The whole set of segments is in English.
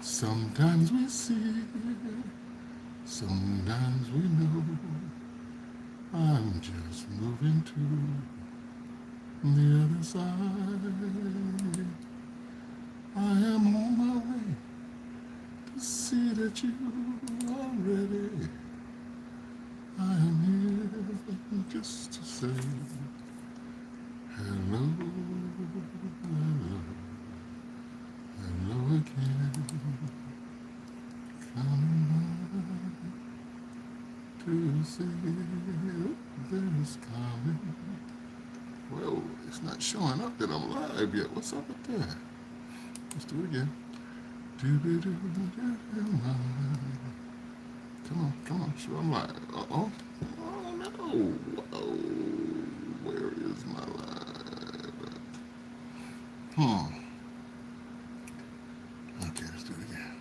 Sometimes we see, sometimes we know. I'm just moving to the other side. I am on my way to see that you are ready. I am here just to say hello, hello, hello again. Coming to say there's coming. Well, it's not showing up that I'm live yet. What's up with that? Let's do it again. Come on, show I'm live. Uh-oh. Oh no. Oh, where is my live? Hmm. Okay, let's do it again.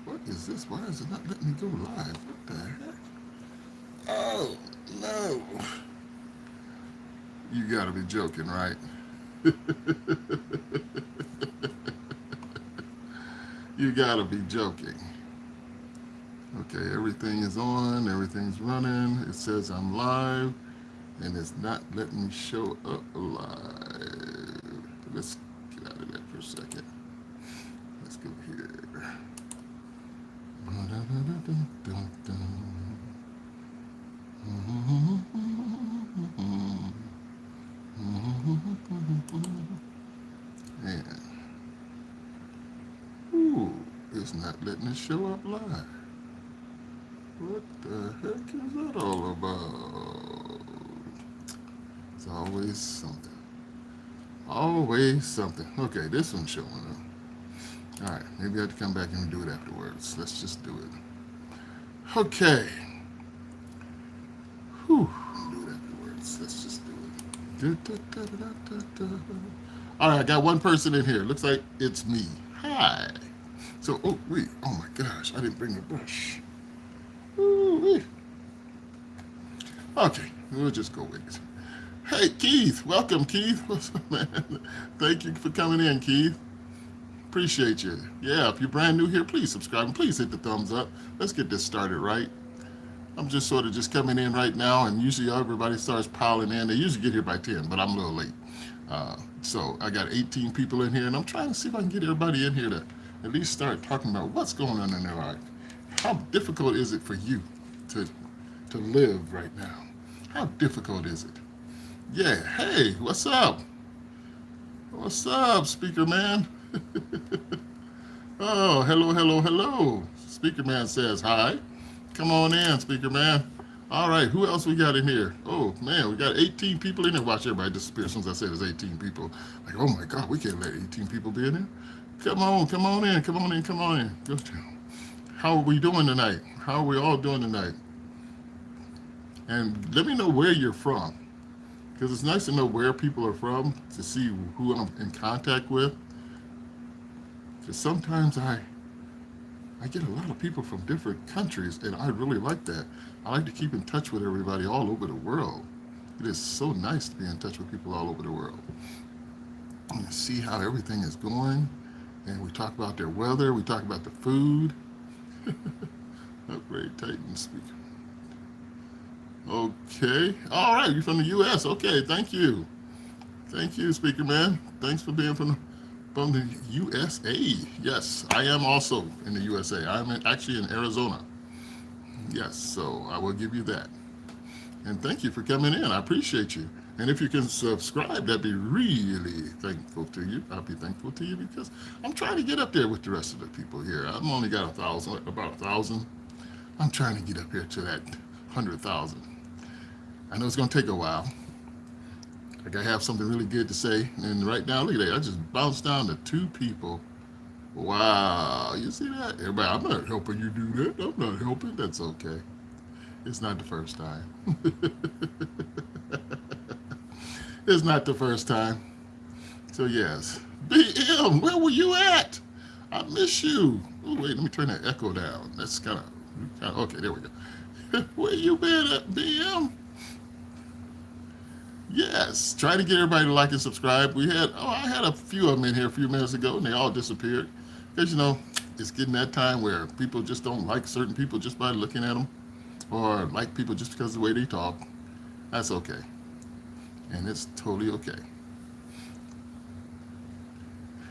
What is this? Why is it not letting me go live? What the heck? Oh, no. You gotta be joking, right? You gotta be joking. Okay, everything is on, everything's running. It says I'm live, and it's not letting me show up live. Let's get out of that for a second. Let's go here. And ooh, it's not letting it show up live. What the heck is that all about? It's always something. Always something. Okay, this one's showing up. All right, maybe I have to come back and do it afterwards. Let's just do it. Okay. Whew. Do it afterwards. Let's just do it. All right, I got one person in here. Looks like it's me. Hi. So, oh, wait. Oh my gosh, I didn't bring the brush. Ooh-wee. Okay, we'll just go with it. Hey, Keith. Welcome, Keith. What's up, man? Thank you for coming in, Keith. Appreciate you. Yeah, if you're brand new here, please subscribe and please hit the thumbs up. Let's get this started right. I'm just sort of just coming in right now, and usually everybody starts piling in. They usually get here by 10, but I'm a little late. So I got 18 people in here, and I'm trying to see if I can get everybody in here to at least start talking about what's going on in their life. How difficult is it for you to live right now? How difficult is it? Yeah. Hey, what's up? What's up, speaker man? Oh, hello, hello, hello. Speaker man says hi. Come on in, speaker man. All right, who else we got in here? Oh man, we got 18 people in here. Watch everybody disappear as soon as I say there's 18 people. Like, oh my God, we can't let 18 people be in here. Come on in, come on in, come on in. Go down. How are we doing tonight? How are we all doing tonight? And let me know where you're from, because it's nice to know where people are from to see who I'm in contact with. Because sometimes I get a lot of people from different countries, and I really like that. I like to keep in touch with everybody all over the world. It is so nice to be in touch with people all over the world and see how everything is going. And we talk about their weather, we talk about the food. Upgrade Titan speaker. Okay. All right, you're from the U.S. Okay, thank you. Thank you, speaker man. Thanks for being from the USA. Yes, I am also in the USA. I'm actually in Arizona. Yes, so I will give you that. And thank you for coming in. I appreciate you. And if you can subscribe, that'd be really thankful to you. I'll be thankful to you because I'm trying to get up there with the rest of the people here. I've only got about 1,000. I'm trying to get up here to that 100,000. I know it's going to take a while. Like I have something really good to say. And right now, look at that. I just bounced down to 2 people. Wow. You see that? Everybody, I'm not helping you do that. I'm not helping. That's okay. It's not the first time. It's not the first time. So, yes. BM, where were you at? I miss you. Oh, wait, let me turn that echo down. That's kind of, okay, there we go. Where you been at, BM? Yes, try to get everybody to like and subscribe. I had a few of them in here a few minutes ago, and they all disappeared. Because, it's getting that time where people just don't like certain people just by looking at them, or like people just because of the way they talk. That's okay. And it's totally okay.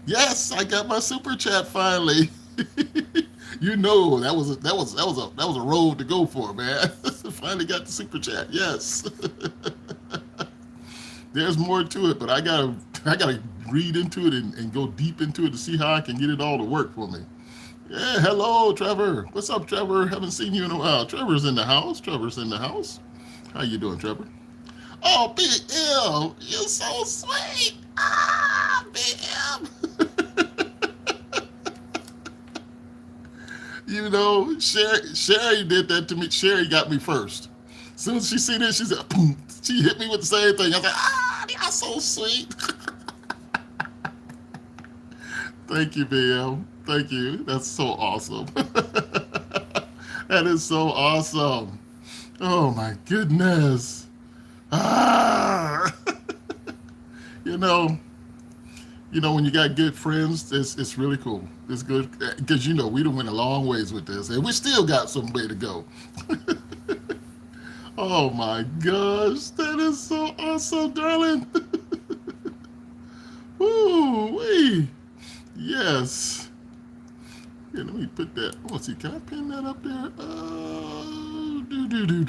Yes, I got my super chat finally. That was a road to go for, man. Finally got the super chat. Yes. There's more to it, but I gotta read into it and go deep into it to see how I can get it all to work for me. Yeah, hello, Trevor. What's up, Trevor? Haven't seen you in a while. Trevor's in the house. Trevor's in the house. How you doing, Trevor? Oh, Big M, you're so sweet. Ah, Big M. Sherry did that to me. Sherry got me first. As soon as she see this, she said, boom. She hit me with the same thing. I was like, you're so sweet. Thank you, BM. Thank you. That's so awesome. That is so awesome. Oh my goodness. Ah. you know, when you got good friends, it's really cool. It's good because we done went a long ways with this, and we still got some way to go. Oh my gosh, that is so awesome, darling. Ooh, wee. Yes. Here, let me put that. Let's see, can I pin that up there?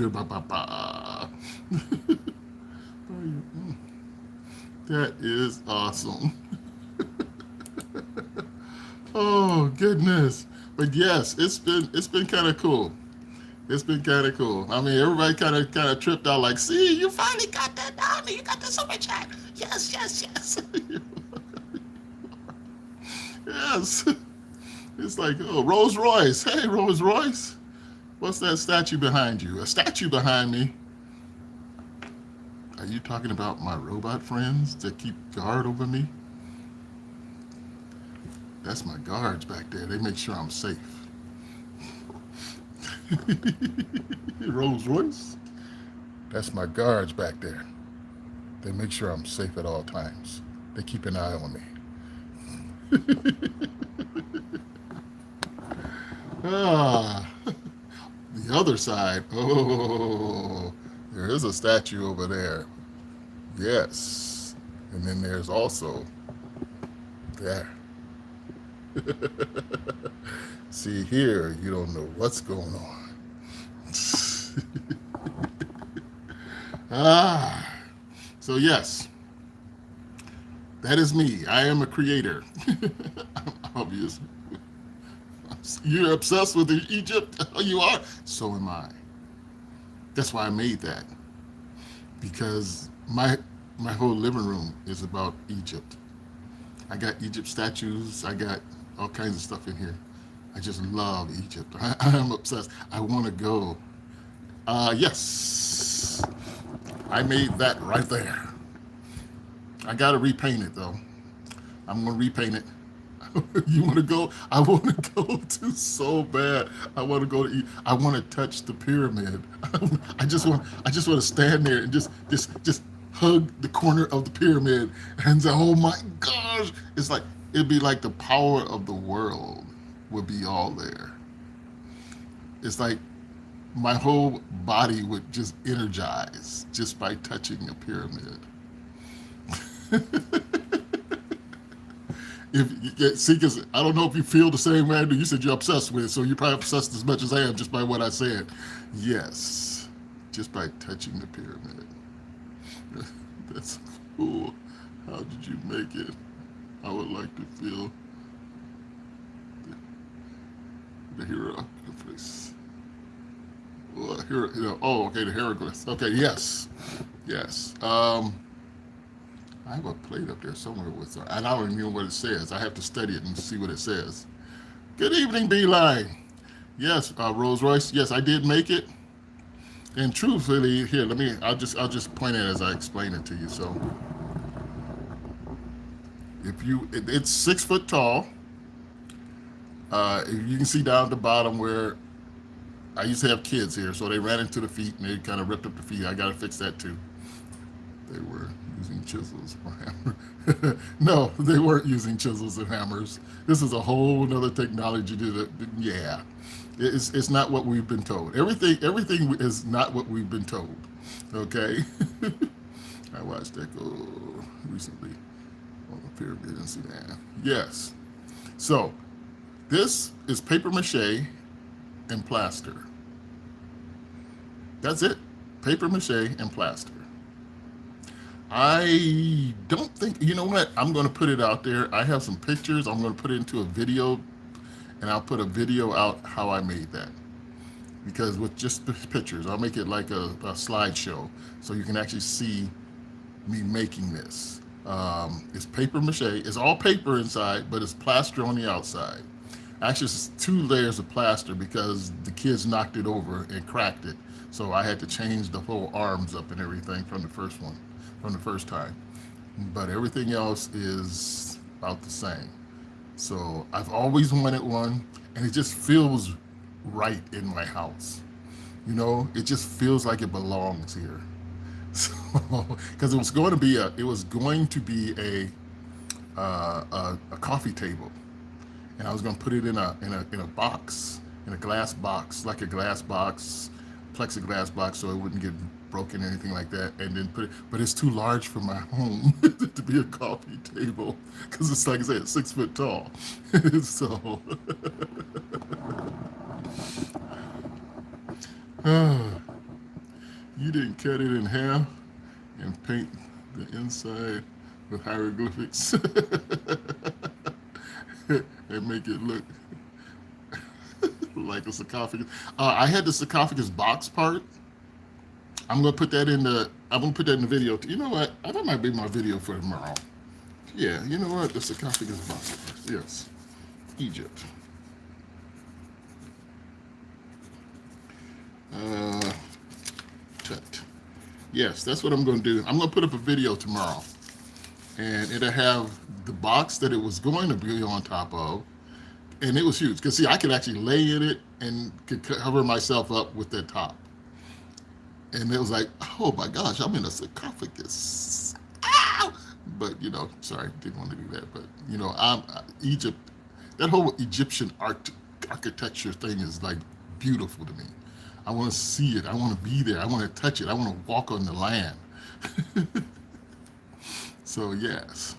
Ba ba ba. That is awesome. Oh goodness. But yes, it's been kind of cool. It's been kind of cool. I mean, everybody kind of tripped out like, see, you finally got that down. You got the super chat. Yes, yes, yes. Yes. It's like, oh, Rolls Royce. Hey, Rolls Royce. What's that statue behind you? A statue behind me. Are you talking about my robot friends that keep guard over me? That's my guards back there. They make sure I'm safe. Rolls Royce? That's my guards back there. They make sure I'm safe at all times. They keep an eye on me. Ah, the other side. Oh, there is a statue over there. Yes. And then there's also there. See here, you don't know what's going on. So yes, that is me. I am a creator. Obvious. You're obsessed with Egypt. You are. So am I. That's why I made that, because my whole living room is about Egypt. I got Egypt statues. I got all kinds of stuff in here. I just love Egypt. I'm obsessed. I want to go. Yes, I made that right there. I got to repaint it though. I'm gonna repaint it. You want to go? I want to go too so bad. I want to go to eat. I want to touch the pyramid. I just want to stand there and just hug the corner of the pyramid and say, "Oh my gosh!" It's like it'd be like the power of the world would be all there. It's like my whole body would just energize just by touching a pyramid. See, because I don't know if you feel the same way I do. You said you're obsessed with it, so you're probably obsessed as much as I am just by what I said. Yes, just by touching the pyramid. That's cool. How did you make it? I would like to feel the hieroglyphs. Well, oh, okay, the hieroglyphs. Okay, yes, yes. I have a plate up there somewhere with, and I don't even know what it says. I have to study it and see what it says. Good evening, Beeline. Yes, Rolls Royce. Yes, I did make it. And truthfully, here, I'll just point it as I explain it to you. So, it's 6 foot tall. You can see down at the bottom where I used to have kids here, so they ran into the feet and they kind of ripped up the feet. I got to fix that too. They were using chisels or hammers. No, they weren't using chisels and hammers. This is a whole nother technology yeah. It's not what we've been told. Everything is not what we've been told. Okay? I watched Echo recently on the pyramid in Sudan. Yes. So this is paper mache and plaster. That's it. Paper mache and plaster. I don't think, you know what? I'm going to put it out there. I have some pictures. I'm going to put it into a video, and I'll put a video out how I made that. Because with just pictures, I'll make it like a slideshow so you can actually see me making this. It's paper mache. It's all paper inside, but it's plaster on the outside. Actually, it's 2 layers of plaster because the kids knocked it over and cracked it. So I had to change the whole arms up and everything from the first time. But everything else is about the same. So I've always wanted one, and it just feels right in my house. It just feels like it belongs here. So, because it was going to be a coffee table, and I was going to put it in a box, in a glass box, like a glass box, plexiglass box, so it wouldn't get broken or anything like that, and then put it. But it's too large for my home to be a coffee table because it's, like I said, it's 6 foot tall. So you didn't cut it in half and paint the inside with hieroglyphics and make it look like a sarcophagus. I had the sarcophagus box part. I'm gonna put that in the video. You know what? That might be my video for tomorrow. Yeah, you know what? The sarcophagus box. Yes, Egypt. Tut. Yes, that's what I'm gonna do. I'm gonna put up a video tomorrow, and it'll have the box that it was going to be on top of, and it was huge. Because see, I could actually lay in it and could cover myself up with that top. And it was like, oh my gosh, I'm in a sarcophagus. Ow! But sorry, didn't want to do that. But Egypt, that whole Egyptian architecture thing is like beautiful to me. I want to see it. I want to be there. I want to touch it. I want to walk on the land. So yes,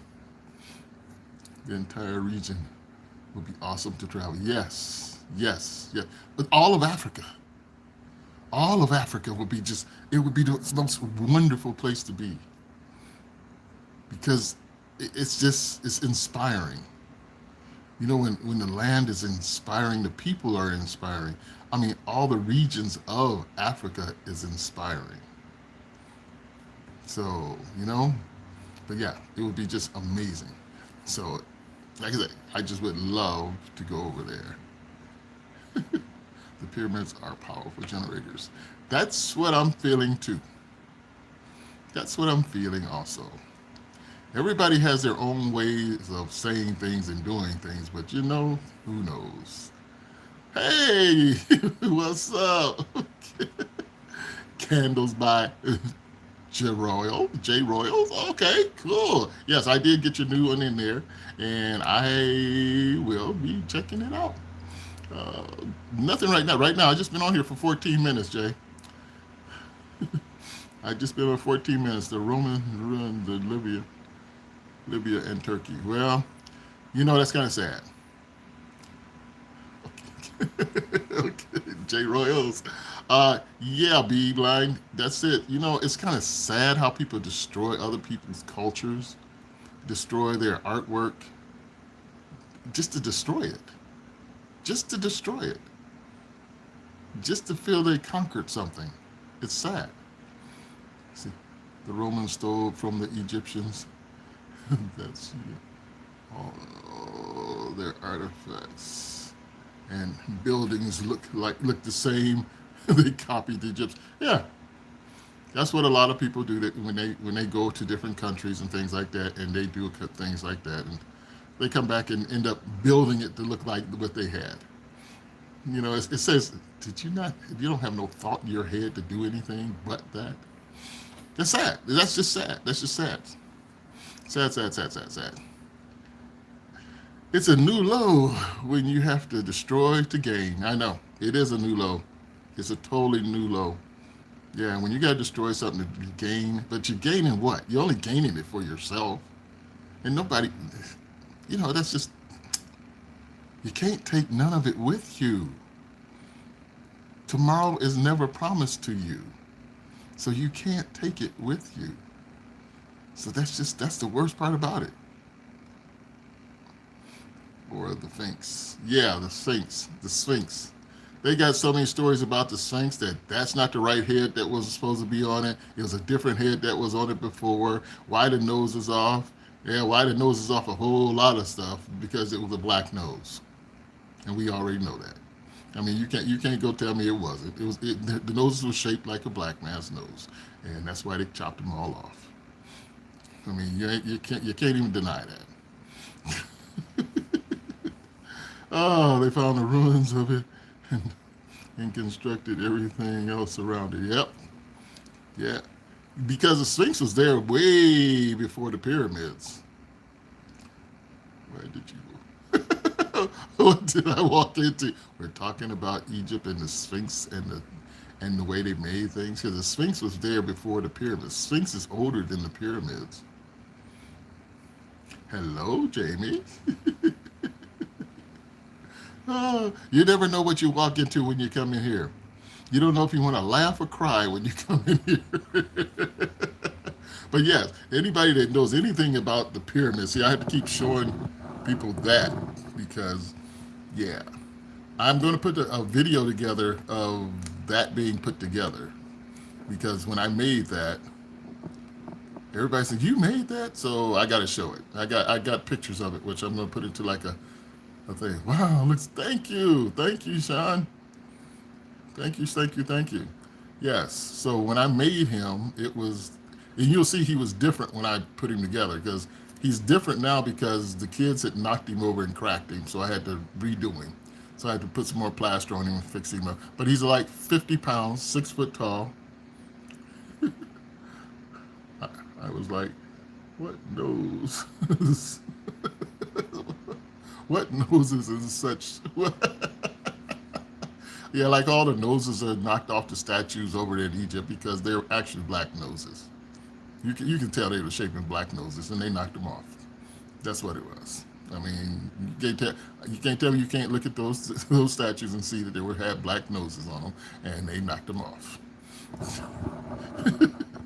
the entire region would be awesome to travel. Yes, yes, yes. But all of Africa would be it would be the most wonderful place to be because it's inspiring. When the land is inspiring, the people are inspiring. I mean, all the regions of Africa is inspiring. So, but yeah, it would be just amazing. So, like I said, I just would love to go over there. The pyramids are powerful generators. That's what I'm feeling too. That's what I'm feeling also. Everybody has their own ways of saying things and doing things, but who knows? Hey, what's up? Candles by J Royals. Okay, cool. Yes, I did get your new one in there, and I will be checking it out. Uh, Nothing right now. Right now, I just been on here for 14 minutes, Jay. I just been on 14 minutes. The Roman ruined the Libya and Turkey. Well, that's kind of sad. Okay, J Royals. Yeah, B line. That's it. It's kind of sad how people destroy other people's cultures, destroy their artwork, just to destroy it. Just to destroy it. Just to feel they conquered something. It's sad. See, the Romans stole from the Egyptians. That's all their artifacts and buildings look the same. They copied the Egyptians. Yeah, that's what a lot of people do. That when they go to different countries and things like that, and they do things like that, and they come back and end up building it to look like what they had. You know, it says, did you not, you don't have no thought in your head to do anything but that? That's sad. That's just sad. That's just sad. Sad, sad, sad, sad, sad. It's a new low when you have to destroy to gain. I know. It is a new low. It's a totally new low. Yeah, when you got to destroy something to gain, but you're gaining what? You're only gaining it for yourself. And nobody, that's just, you can't take none of it with you. Tomorrow is never promised to you. So you can't take it with you. So that's the worst part about it. Or the Sphinx. Yeah, the Sphinx. The Sphinx. They got so many stories about the Sphinx that's not the right head that was supposed to be on it. It was a different head that was on it before. Why the nose is off? Yeah, why the nose is off a whole lot of stuff because it was a black nose, and we already know that. I mean, you can't go tell me it wasn't. The nose was shaped like a black man's nose, and that's why they chopped them all off. I mean, you can't even deny that. Oh, they found the ruins of it and constructed everything else around it. Yep. Yeah. Because the Sphinx was there way before the pyramids. Where did you go? What did I walk into? We're talking about Egypt and the Sphinx and the way they made things. Because the Sphinx was there before the pyramids. Sphinx is older than the pyramids. Hello, Jamie. You never know what you walk into when you come in here. You don't know if you want to laugh or cry when you come in here. But yes, anybody that knows anything about the pyramids, see, I have to keep showing people that because, yeah, I'm going to put a video together of that being put together because when I made that, everybody said, "You made that?" So I got to show it. I got pictures of it, which I'm going to put into like a thing. Wow, thank you, Sean. Thank you, thank you, thank you. Yes. So when I made him, and you'll see he was different when I put him together because he's different now because the kids had knocked him over and cracked him. So I had to redo him. So I had to put some more plaster on him and fix him up. But he's like 50 pounds, 6 foot tall. I was like, what nose? What noses and such? Yeah, like all the noses are knocked off the statues over there in Egypt because they're actually black noses. You can tell they were shaping black noses and they knocked them off. That's what it was. I mean, you can't tell me you can't look at those those statues and see that they had black noses on them and they knocked them off.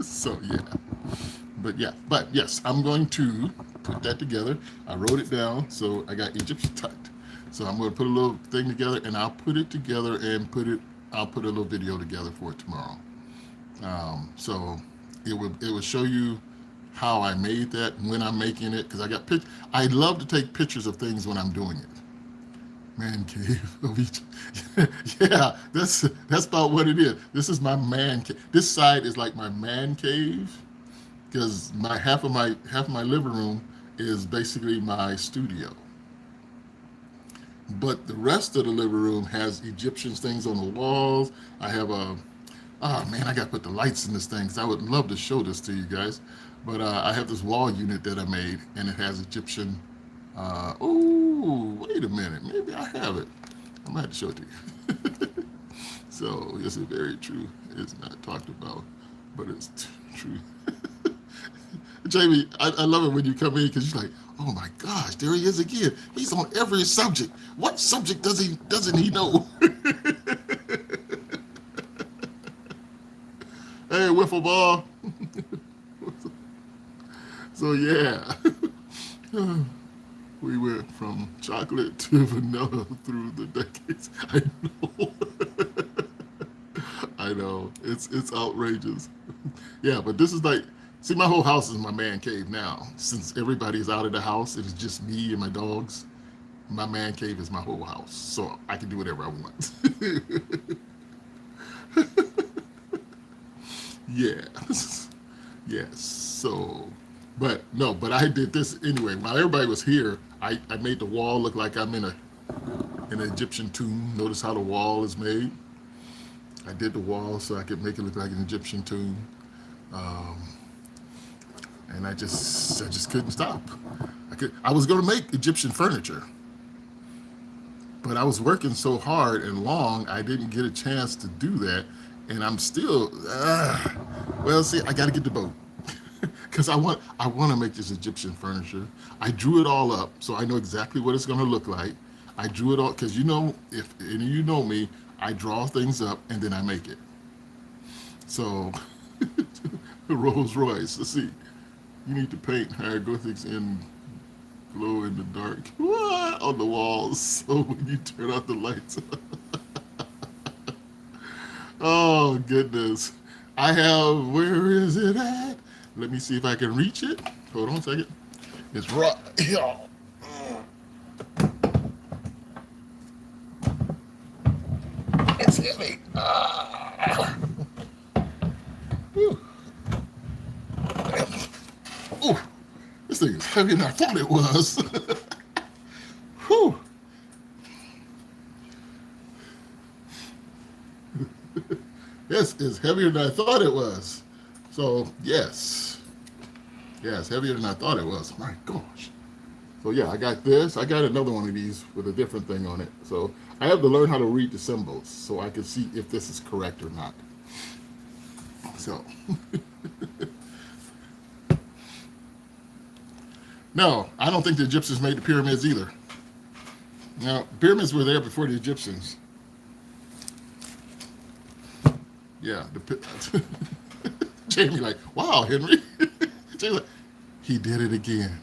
So yeah, but yes, I'm going to put that together. I wrote it down, so I got Egypt tucked. So I'm going to put a little thing together, and I'll put it together and I'll put a little video together for it tomorrow. So it will show you how I made that, when I'm making it, because I love to take pictures of things when I'm doing it. Man cave of Egypt. Yeah, that's about what it is. This is my man cave. This side is like my man cave because my half of my living room is basically my studio. But the rest of the living room has Egyptian things on the walls. I have oh man, I got to put the lights in this thing because I would love to show this to you guys. But I have this wall unit that I made and it has Egyptian. Oh, wait a minute. Maybe I have it. I'm going to have to show it to you. So, this is very true. It's not talked about, but it's true. Jamie, I love it when you come in because you're like, oh my gosh, there he is again. He's on every subject. What subject doesn't he know? Hey, wiffle ball. So yeah, we went from chocolate to vanilla through the decades. I know. I know. It's outrageous. Yeah, but this is like, see, my whole house is my man cave now. Since everybody's out of the house, it's just me and my dogs. My man cave is my whole house, so I can do whatever I want. Yes, yes. So, but I did this anyway. While everybody was here, I made the wall look like I'm in an Egyptian tomb. Notice how the wall is made. I did the wall so I could make it look like an Egyptian tomb. Um, and I just couldn't stop. I was going to make Egyptian furniture, but I was working so hard and long, I didn't get a chance to do that. And I'm still, well, see, I got to get the boat because I want to make this Egyptian furniture. I drew it all up, so I know exactly what it's going to look like. I drew it all because if any of you know me, I draw things up and then I make it. So, Rolls Royce. Let's see. You need to paint hieroglyphics in glow in the dark on the walls. So when you turn out the lights, oh goodness. I have. Where is it at? Let me see if I can reach it. Hold on a second. It's right. It's heavy. Whew. Ooh, this thing is heavier than I thought it was. Whew. This is heavier than I thought it was. So, yes, heavier than I thought it was. My gosh. So, yeah, I got this. I got another one of these with a different thing on it. So, I have to learn how to read the symbols so I can see if this is correct or not. So, no, I don't think the Egyptians made the pyramids either. Now, pyramids were there before the Egyptians. Yeah, Jamie like, wow, Henry. Jamie like, he did it again.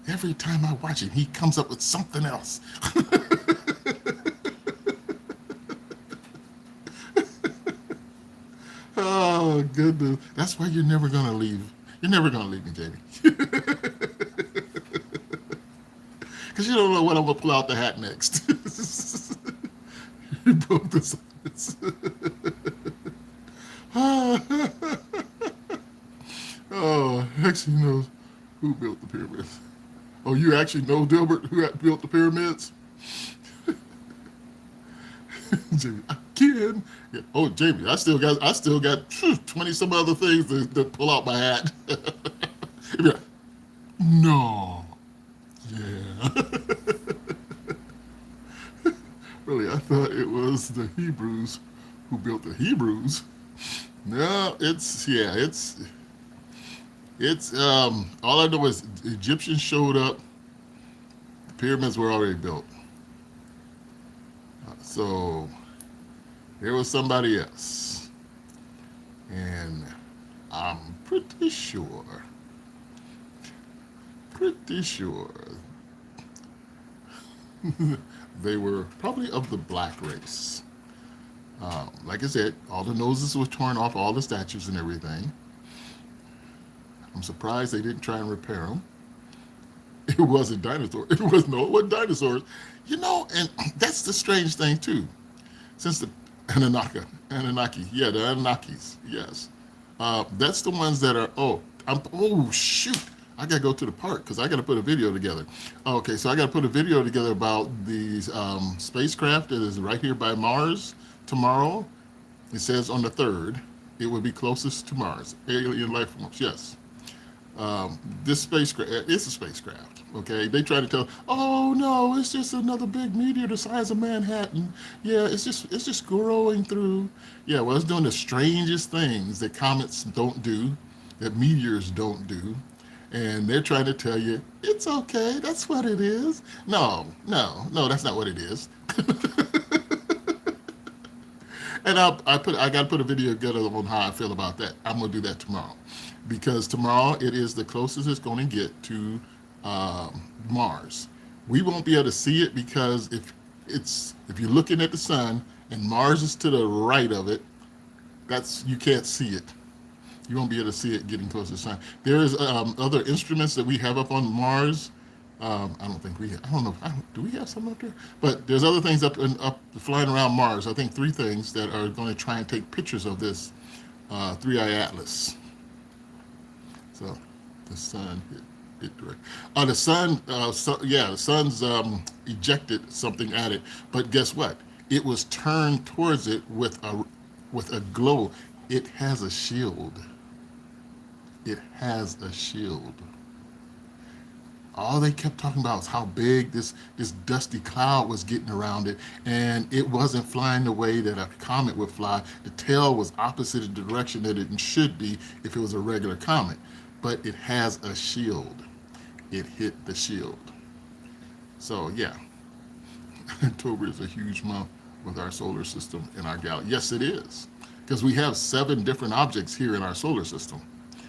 Every time I watch him, he comes up with something else. Oh goodness, that's why you're never gonna leave. You're never gonna leave me, Jamie. Because you don't know what I'm gonna pull out the hat next. You broke the silence. Oh, actually knows who built the pyramids. Oh, you actually know, Dilbert, who built the pyramids? Jamie, again. Yeah. Oh, Jamie, I still got 20 some other things to pull out my hat. You'd be like, no. Yeah. Really, I thought it was the Hebrews who built the Hebrews. No, it's all I know is the Egyptians showed up, the pyramids were already built. So there was somebody else. And I'm pretty sure they were probably of the black race. Like I said, all the noses were torn off, all the statues and everything. I'm surprised they didn't try and repair them. It wasn't dinosaurs. It wasn't dinosaurs. And that's the strange thing too. Since the Anunnaki, yeah, the Anunnakis, yes. That's the ones that are, oh shoot, I gotta go to the park because I gotta put a video together. Okay, so I gotta put a video together about the spacecraft that is right here by Mars tomorrow. It says on the 3rd, it will be closest to Mars. Alien life forms, yes. This spacecraft, it's a spacecraft, okay? They try to tell, oh no, it's just another big meteor the size of Manhattan. Yeah, it's just growing through. Yeah, well, it's doing the strangest things that comets don't do, that meteors don't do. And they're trying to tell you, it's okay, that's what it is. No, that's not what it is. And I got to put a video together on how I feel about that. I'm gonna do that tomorrow, because tomorrow it is the closest it's going to get to Mars. We won't be able to see it because if you're looking at the sun and Mars is to the right of it, you can't see it. You won't be able to see it getting close to the sun. There's other instruments that we have up on Mars. I don't think we have, I don't know, do we have some up there? But there's other things up flying around Mars. I think 3 things that are going to try and take pictures of this 3-eye atlas. So the sun hit Direct. The sun, yeah, the sun's ejected something at it, but guess what? It was turned towards it with a glow. It has a shield. It has a shield. All they kept talking about was how big this dusty cloud was getting around it, and it wasn't flying the way that a comet would fly. The tail was opposite of the direction that it should be if it was a regular comet, but it has a shield. It hit the shield. So yeah, October is a huge month with our solar system and our galaxy. Yes, it is, because we have 7 different objects here in our solar system.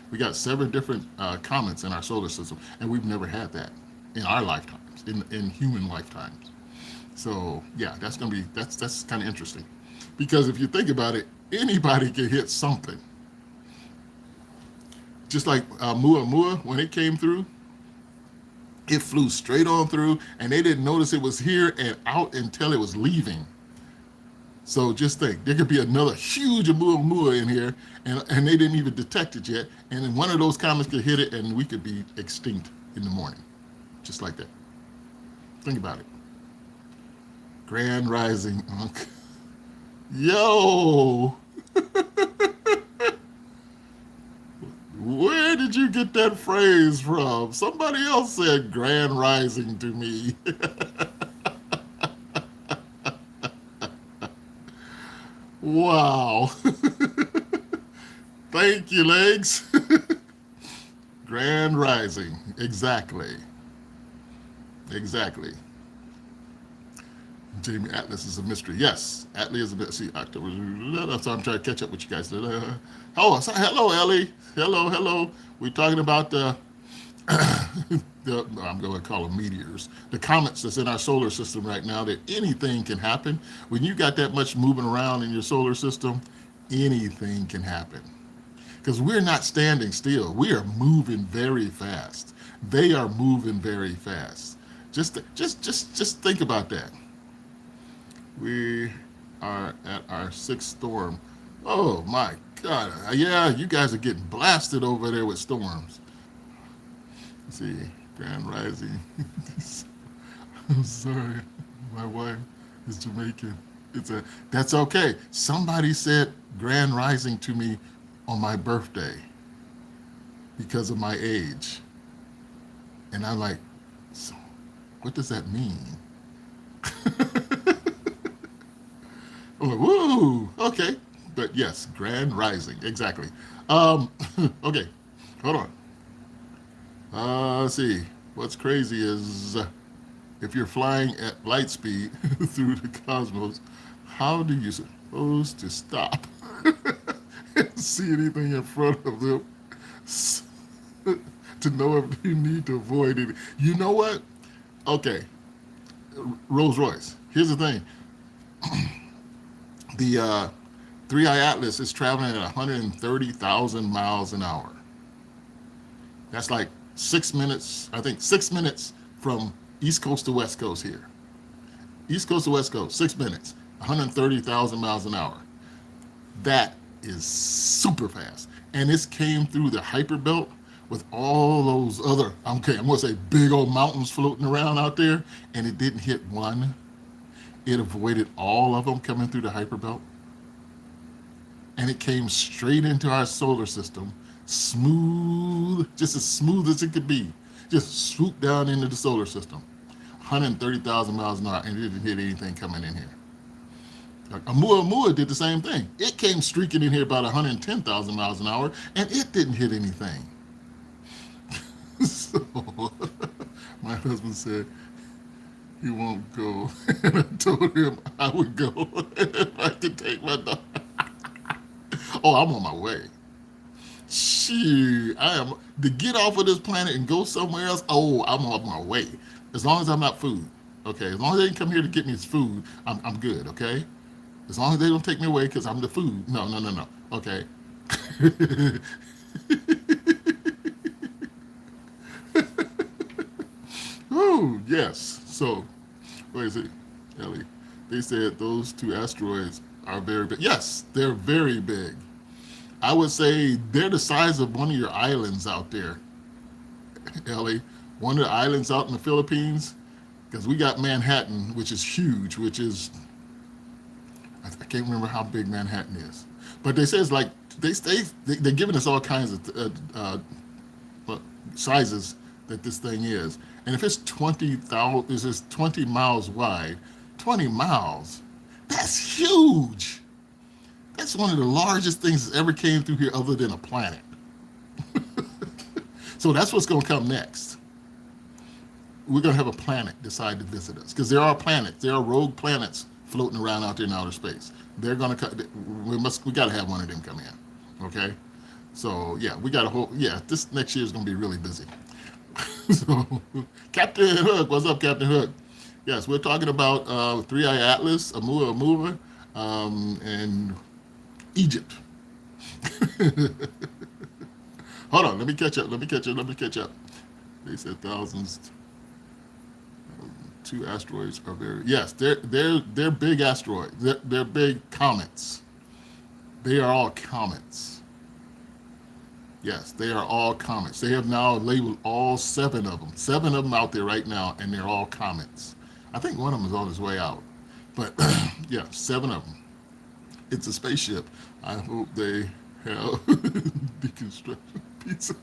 We got 7 different comets in our solar system, and we've never had that in our lifetimes, in human lifetimes. So yeah, that's kind of interesting, because if you think about it, anybody can hit something. Just like Muamua, when it came through, it flew straight on through, and they didn't notice it was here and out until it was leaving. So just think, there could be another huge Oumuamua in here, and they didn't even detect it yet, and then one of those comets could hit it, and we could be extinct in the morning, just like that. Think about it. Grand Rising, Unc. Yo! Where did you get that phrase from? Somebody else said Grand Rising to me. Wow. Thank you, Legs. Grand Rising. Exactly. Exactly. Jamie, Atlas is a mystery. Yes, Atlas is a mystery. See, October. So I'm trying to catch up with you guys. Oh, hello, Ellie. Hello, hello. We're talking about I'm going to call them meteors, the comets that's in our solar system right now, that anything can happen. When you got that much moving around in your solar system, anything can happen. Because we're not standing still. We are moving very fast. They are moving very fast. Just think about that. We are at our 6th storm. Oh my God. Yeah, you guys are getting blasted over there with storms. Let's see, Grand Rising. I'm sorry, my wife is Jamaican. That's okay. Somebody said Grand Rising to me on my birthday because of my age. And I'm like, so what does that mean? I'm like, woo, okay. But yes, Grand Rising, exactly. Okay, hold on. Let's see. What's crazy is if you're flying at light speed through the cosmos, how do you supposed to stop and see anything in front of them to know if you need to avoid it? You know what? Okay, Rolls Royce. Here's the thing. The 3i Atlas is traveling at 130,000 miles an hour. That's like 6 minutes, I think 6 minutes from East Coast to West Coast here. East Coast to West Coast, 6 minutes, 130,000 miles an hour. That is super fast. And this came through the hyperbelt with all those other, okay, I'm going to say big old mountains floating around out there, and it didn't hit one. It avoided all of them coming through the hyperbelt. And it came straight into our solar system, smooth, just as smooth as it could be. Just swooped down into the solar system. 130,000 miles an hour, and it didn't hit anything coming in here. Oumuamua did the same thing. It came streaking in here about 110,000 miles an hour, and it didn't hit anything. So my husband said he won't go, and I told him I would go if I could take my dog. Oh, I'm on my way. Shoot, I am to get off of this planet and go somewhere else. Oh, I'm on my way. As long as I'm not food, okay. As long as they didn't come here to get me as food, I'm good, okay. As long as they don't take me away because I'm the food. No, no, no, no. Okay. Oh yes. So, what is it, Ellie? They said those 2 asteroids are very big. Yes, they're very big. I would say they're the size of one of your islands out there. Ellie, one of the islands out in the Philippines, because we got Manhattan, which is huge, which is, I can't remember how big Manhattan is, but they say it's like they're giving us all kinds of sizes that this thing is, and if it's 20,000, this is 20 miles wide, 20 miles, that's huge. That's one of the largest things that ever came through here, other than a planet. So that's what's going to come next. We're going to have a planet decide to visit us, because there are planets, there are rogue planets floating around out there in outer space. They're going to we got to have one of them come in. Okay, so yeah, we got a whole, yeah, this next year is going to be really busy. So Captain Hook, what's up, Captain Hook? Yes, we're talking about Three Eye Atlas, Amuamua, and Egypt. Hold on, let me catch up. They said thousands. Two asteroids are very, yes, they're big asteroids. They're big comets. They are all comets. Yes, they are all comets. They have now labeled all seven of them. Seven of them out there right now, and they're all comets. I think one of them is on his way out. But yeah, seven of them. It's a spaceship. I hope they have deconstruction pizza.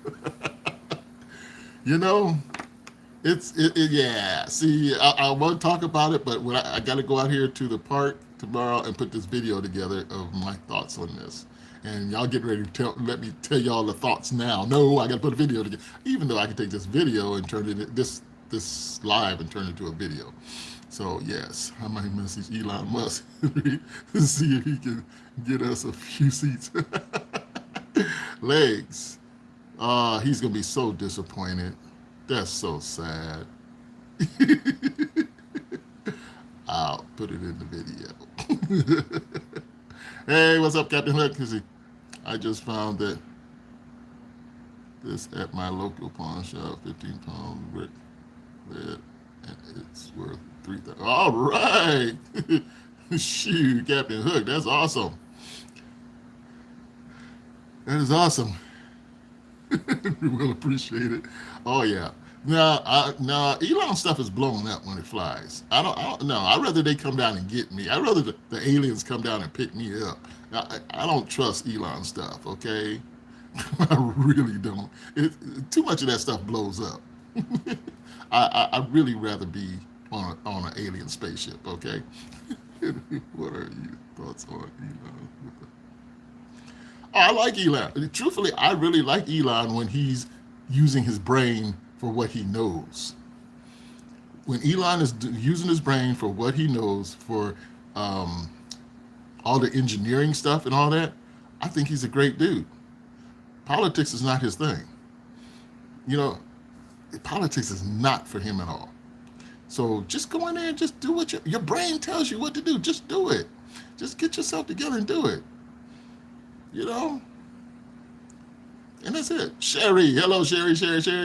You know, yeah. See, I want to talk about it, but when I got to go out here to the park tomorrow and put this video together of my thoughts on this. And y'all get ready to let me tell y'all the thoughts now. No, I got to put a video together. Even though I can take this video and turn it, this live and turn it into a video. So yes, I might message Elon Musk to see if he can get us a few seats. Legs. He's gonna be so disappointed. That's so sad. I'll put it in the video. Hey, what's up, Captain Hook? I just found that this at my local pawn shop, 15-pound brick lead, and it's worth 3,000. All right. Shoot, Captain Hook, that's awesome. That is awesome. We will appreciate it. Oh yeah. Now, Elon stuff is blowing up when it flies. I don't know. I'd rather they come down and get me. I'd rather the aliens come down and pick me up. I don't trust Elon stuff, okay? I really don't. Too much of that stuff blows up. I'd really rather be on an alien spaceship, okay? What are your thoughts on Elon? Oh, I like Elon. Truthfully, I really like Elon when he's using his brain for what he knows. When Elon is using his brain for what he knows, for all the engineering stuff and all that, I think he's a great dude. Politics is not his thing. You know, politics is not for him at all. So just go in there and just do what your brain tells you what to do. Just do it. Just get yourself together and do it. You know? And that's it. Sherry. Hello, Sherry.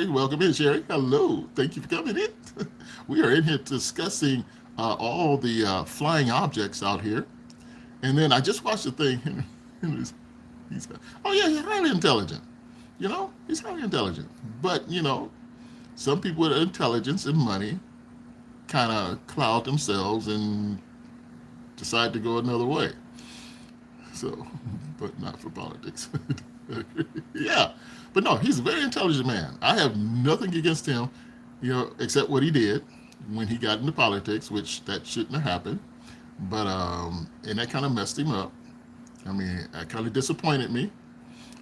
Welcome in, Sherry. Hello. Thank you for coming in. We are in here discussing all the flying objects out here. And then I just watched the thing. Oh, yeah, he's highly intelligent. You know, he's highly intelligent. But, you know, some people with intelligence and money kind of cloud themselves and decide to go another way. So, but not for politics. Yeah, but no, he's a very intelligent man. I have nothing against him, you know, except what he did when he got into politics, which that shouldn't have happened. But and that kind of messed him up. I mean, that kind of disappointed me.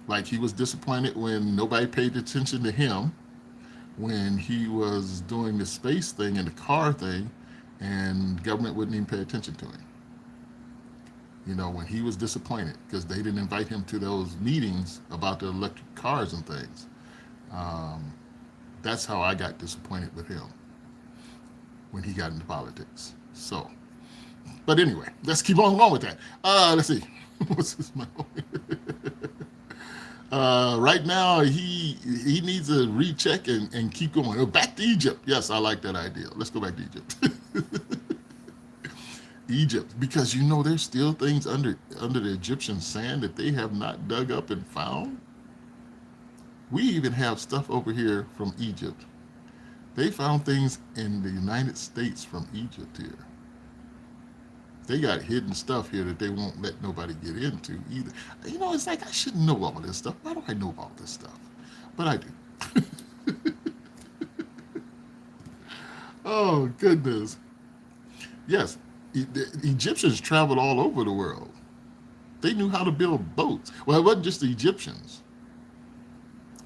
Like he was disappointed when nobody paid attention to him when he was doing the space thing and the car thing, and government wouldn't even pay attention to him. You know, when he was disappointed because they didn't invite him to those meetings about the electric cars and things. That's how I got disappointed with him when he got into politics. So, but anyway, let's keep on going with that. Let's see. What's his name? Right now, he needs a recheck and keep going. Back to Egypt. Yes, I like that idea. Let's go back to Egypt. Egypt, because you know there's still things under the Egyptian sand that they have not dug up and found. We even have stuff over here from Egypt. They found things in the United States from Egypt here. They got hidden stuff here that they won't let nobody get into either. You know, it's like I should know all this stuff. Why do I know all this stuff? But I do. Oh, goodness. Yes, the Egyptians traveled all over the world. They knew how to build boats. Well, it wasn't just the Egyptians.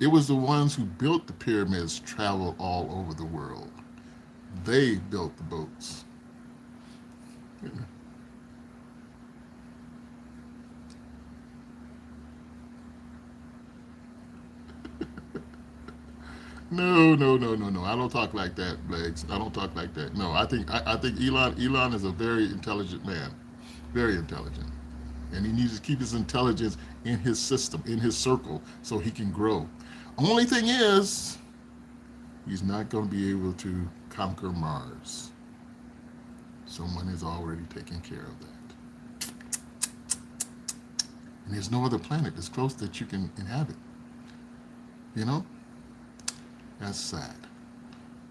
It was the ones who built the pyramids traveled all over the world. They built the boats. No, no, no, no, no. I don't talk like that, Legs. I don't talk like that. No, I think Elon is a very intelligent man, very intelligent, and he needs to keep his intelligence in his system, in his circle, so he can grow. Only thing is, he's not going to be able to conquer Mars. Someone is already taking care of that, and there's no other planet that's close that you can inhabit. You know, that's sad.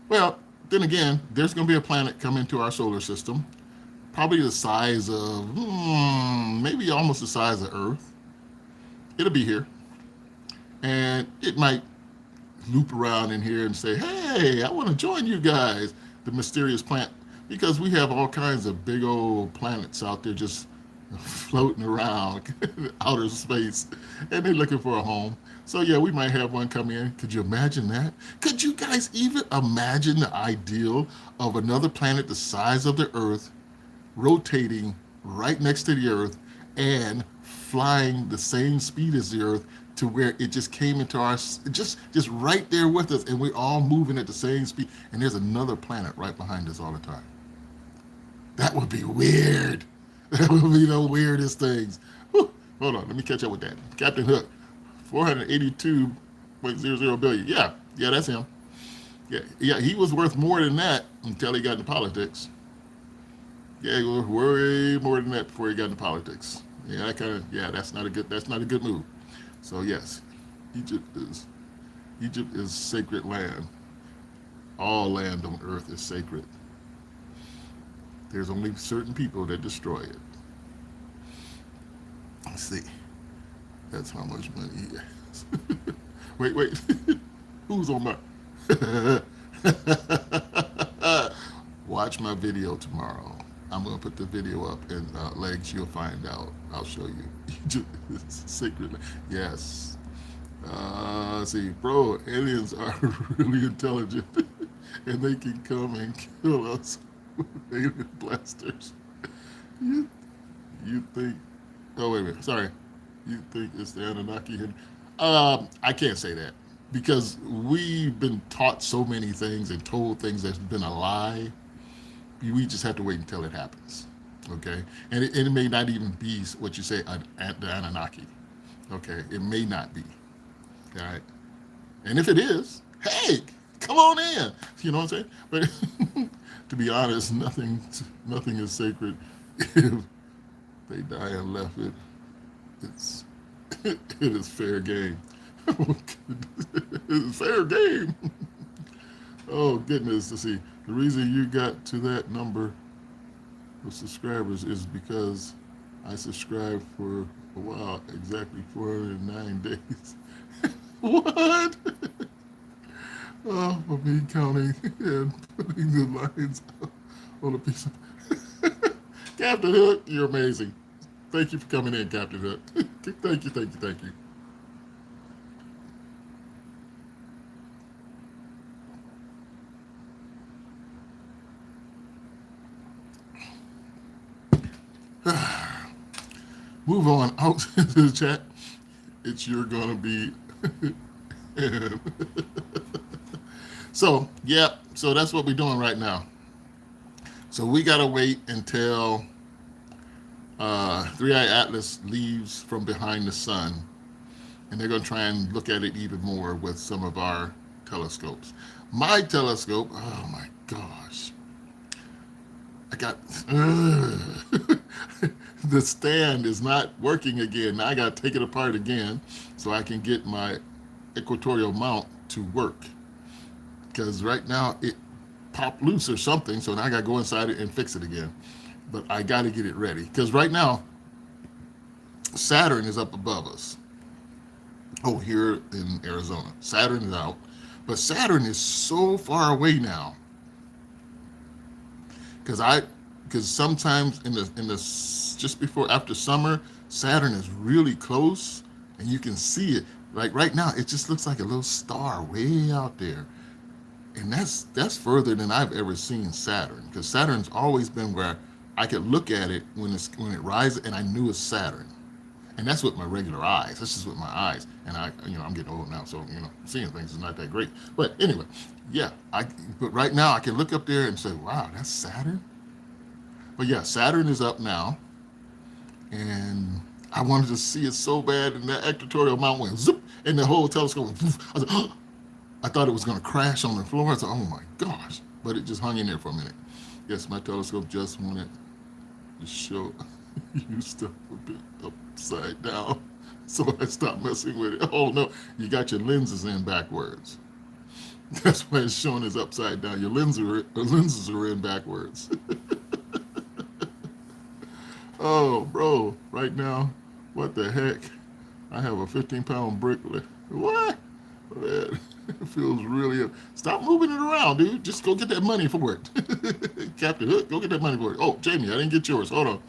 Well, then again, there's going to be a planet come into our solar system, probably the size of, maybe almost the size of Earth. It'll be here. And it might loop around in here and say, hey, I want to join you guys, the mysterious planet, because we have all kinds of big old planets out there just floating around outer space, and they're looking for a home. So yeah, we might have one come in. Could you imagine that? Could you guys even imagine the ideal of another planet the size of the Earth rotating right next to the Earth and flying the same speed as the Earth to where it just came into our just right there with us, and we're all moving at the same speed, and there's another planet right behind us all the time? That would be weird. That would be the weirdest things. Whew. Hold on, let me catch up with that. Captain Hook, 482.00 billion. Yeah, yeah, that's him. Yeah, yeah, he was worth more than that until he got into politics. Yeah, he was way more than that before he got into politics. Yeah, that kind of, yeah, that's not a good move. So yes, Egypt is Egypt is sacred land. All land on earth is sacred. There's only certain people that destroy it. Let's see. That's how much money he has. Wait, wait. Who's on my? Watch my video tomorrow. I'm gonna put the video up, and Legs, you'll find out. I'll show you. It's sacred. Yes. Let's see, bro. Aliens are really intelligent, and they can come and kill us with alien blasters. You, you think? Oh wait a minute. Sorry. You think it's the Anunnaki? I can't say that because we've been taught so many things and told things that's been a lie. We just have to wait until it happens, okay? And it may not even be what you say, the Anunnaki, okay? It may not be, all right? And if it is, hey, come on in. You know what I'm saying? But to be honest, nothing is sacred. If they die and left it, it's it is fair game. It's fair game. Oh goodness, to see. The reason you got to that number of subscribers is because I subscribed for a while, exactly 409 days. What? Oh, for me counting and putting the lines on a piece of. Captain Hook, you're amazing. Thank you for coming in, Captain Hook. Thank you, thank you, thank you. Move on out to the chat. It's you're gonna be. So yeah, so that's what we're doing right now. So we gotta wait until Three Eye Atlas leaves from behind the sun, and they're gonna try and look at it even more with some of our telescopes. My telescope, oh my gosh, I got the stand is not working again. Now I got to take it apart again so I can get my equatorial mount to work, because right now it popped loose or something. So now I got to go inside it and fix it again. But I got to get it ready, because right now Saturn is up above us. Oh, here in Arizona, Saturn is out, but Saturn is so far away now. Because I, because sometimes in the just before after summer, Saturn is really close, and you can see it. Like right now, it just looks like a little star way out there, and that's further than I've ever seen Saturn. Because Saturn's always been where I could look at it when it rises, and I knew it's Saturn. And that's with my regular eyes. That's just with my eyes. And I'm getting old now, so seeing things is not that great. But anyway, yeah. But right now, I can look up there and say, "Wow, that's Saturn." But yeah, Saturn is up now, and I wanted to see it so bad, and that equatorial mount went zoop, and the whole telescope went poof. I was like, oh, I thought it was going to crash on the floor. I was like, oh my gosh! But it just hung in there for a minute. Yes, my telescope just wanted to show you stuff a bit upside down, so I stopped messing with it. Oh no, you got your lenses in backwards. That's why it's showing as upside down. Your lenses are in backwards. Oh, bro, right now, what the heck? I have a 15-pound brick. What? Man, it feels really. Stop moving it around, dude. Just go get that money for it. Captain Hook, go get that money for it. Oh, Jamie, I didn't get yours. Hold on.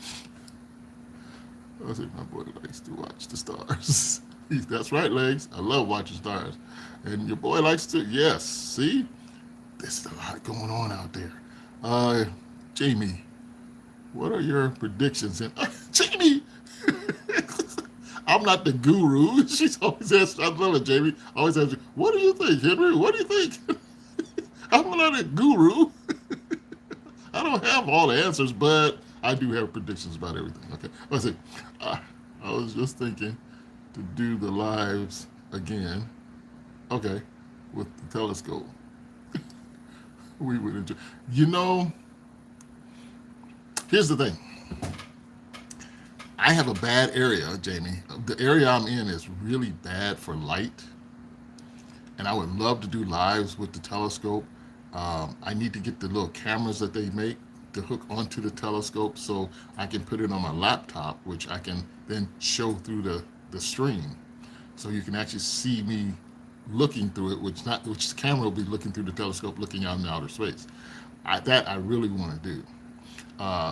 I think my boy likes to watch the stars. That's right, Legs. I love watching stars. And your boy likes to, yes. See? There's a lot going on out there. Jamie, what are your predictions? And Jamie, I'm not the guru. She's always asking, I love it, Jamie. Always asking, what do you think, Henry? What do you think? I'm not a guru. I don't have all the answers, but I do have predictions about everything. Okay, let's see. I was just thinking to do the lives again. Okay, with the telescope. We would enjoy. You know, here's the thing. I have a bad area, Jamie. The area I'm in is really bad for light, and I would love to do lives with the telescope. I need to get the little cameras that they make to hook onto the telescope so I can put it on my laptop, which I can then show through the stream. So you can actually see me looking through it, which the camera will be looking through the telescope, looking out in outer space. That I really want to do.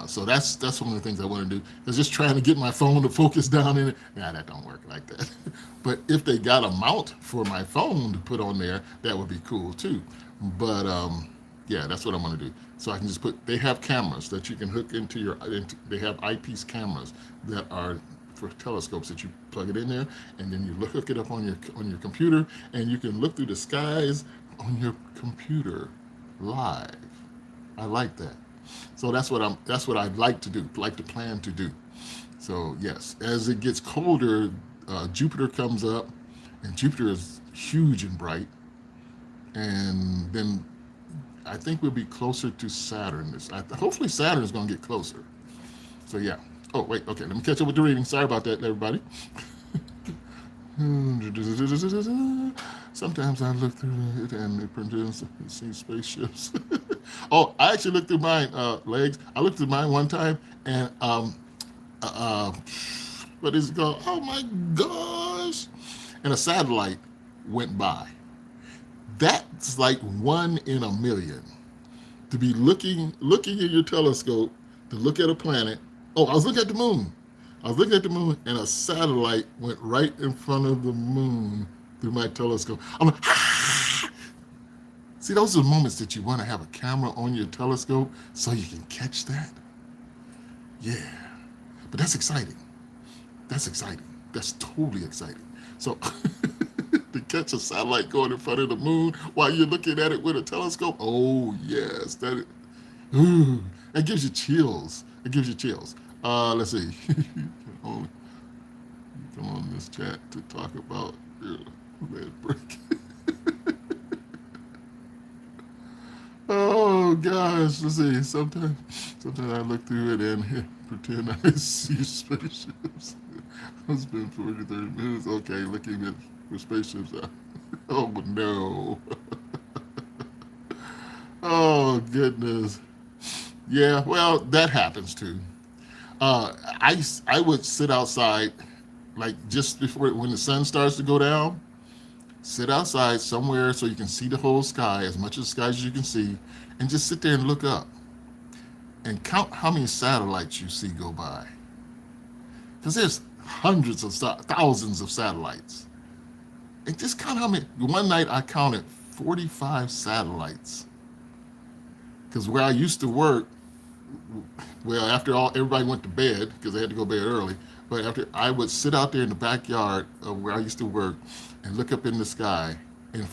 So that's one of the things I want to do. Is just trying to get my phone to focus down in it. Nah, that don't work like that. But if they got a mount for my phone to put on there, that would be cool too. But yeah, that's what I'm going to do. So I can just put. They have cameras that you can hook into your. They have eyepiece cameras that are for telescopes that you plug it in there, and then you hook it up on your computer, and you can look through the skies on your computer live. I like that. So that's what I'd like to do, like to plan to do. So yes, as it gets colder, Jupiter comes up, and Jupiter is huge and bright, and then I think we'll be closer to Saturn. Hopefully Saturn is going to get closer. So yeah. Oh wait, okay. Let me catch up with the reading. Sorry about that, everybody. Sometimes I look through it and it produces see spaceships. Oh, I actually looked through mine, Legs. I looked through mine one time, and uh, what is it called? Oh my gosh! And a satellite went by. That's like 1 in 1 million. To be looking in your telescope to look at a planet. Oh, I was looking at the moon. And a satellite went right in front of the moon through my telescope. I'm like, ah! See, those are the moments that you want to have a camera on your telescope so you can catch that. Yeah, but that's exciting. That's exciting. That's totally exciting. So to catch a satellite going in front of the moon while you're looking at it with a telescope, oh yes, that gives you chills. It gives you chills. Let's see. Only come on this chat to talk about your red brick. Oh gosh, let's see. Sometimes I look through it and pretend I see spaceships. It's been 40, 30 minutes. Okay, looking at where spaceships are. Oh no. Oh goodness. Yeah, well, that happens too. I would sit outside like just before when the sun starts to go down. Sit outside somewhere so you can see the whole sky, as much of the sky as you can see, and just sit there and look up and count how many satellites you see go by. Because there's hundreds of thousands of satellites. And just count how many. One night I counted 45 satellites. Because where I used to work, well, after all, everybody went to bed because they had to go to bed early. But after I would sit out there in the backyard of where I used to work and look up in the sky, and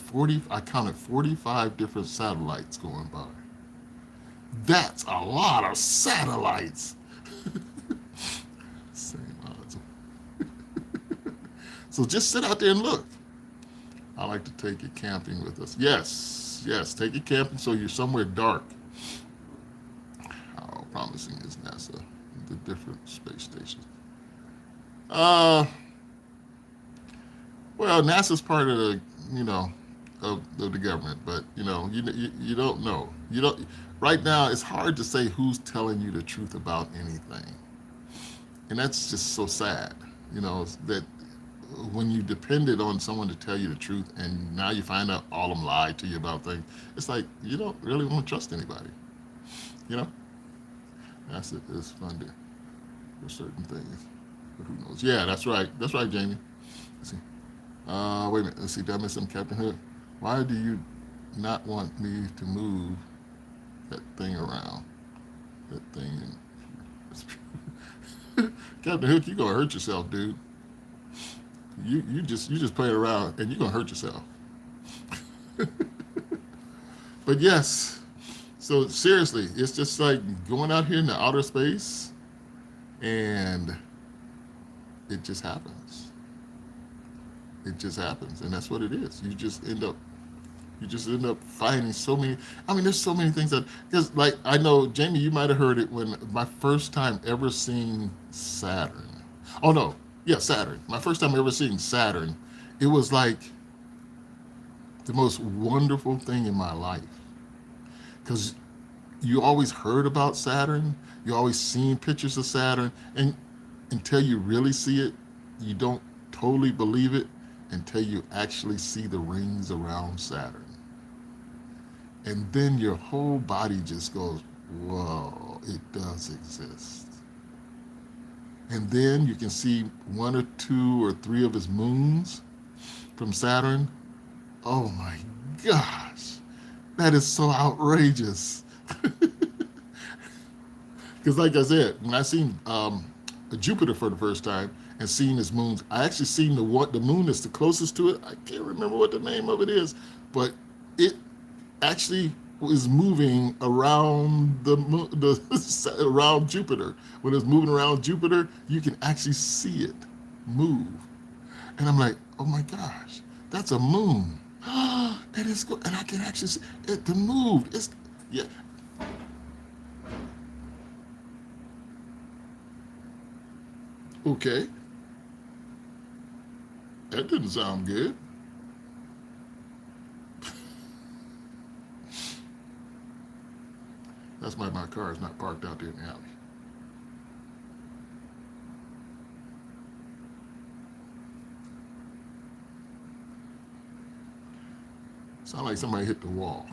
I counted 45 different satellites going by. That's a lot of satellites. Same odds. So just sit out there and look. I like to take it camping with us. Yes, yes, take it camping so you're somewhere dark. How promising is NASA? The different space stations. Uh, well, NASA's part of the, of the government, but you don't know. You don't. Right now, it's hard to say who's telling you the truth about anything, and that's just so sad. That when you depended on someone to tell you the truth, and now you find out all of them lied to you about things, it's like you don't really want to trust anybody. You know, that's it. It's fun for certain things, but who knows? Yeah, that's right. That's right, Jamie. Let's see. Wait a minute. Let's see. Did I miss something, Captain Hook? Why do you not want me to move that thing around? That thing. Captain Hook, you gonna hurt yourself, dude. You just playing around and you're gonna hurt yourself. But yes, so seriously, it's just like going out here in the outer space, and it just happens. It just happens, and that's what it is. You just end up finding so many. I mean, there's so many things that, because like I know Jamie, you might have heard it when my first time ever seeing Saturn. Oh no, yeah, Saturn. My first time ever seeing Saturn, it was like the most wonderful thing in my life, because you always heard about Saturn, you always seen pictures of Saturn, and until you really see it, you don't totally believe it until you actually see the rings around Saturn. And then your whole body just goes, whoa, it does exist. And then you can see one or two or three of his moons from Saturn. Oh my gosh, that is so outrageous. Because like I said, when I seen Jupiter for the first time and seeing his moons, I actually seen the moon that's the closest to it. I can't remember what the name of it is, but it actually was moving around around Jupiter. When it's moving around Jupiter, you can actually see it move. And I'm like, oh my gosh, that's a moon. And it's and I can actually see it move. It's yeah. Okay, that didn't sound good. That's why my car is not parked out there in the alley. Sound like somebody hit the wall.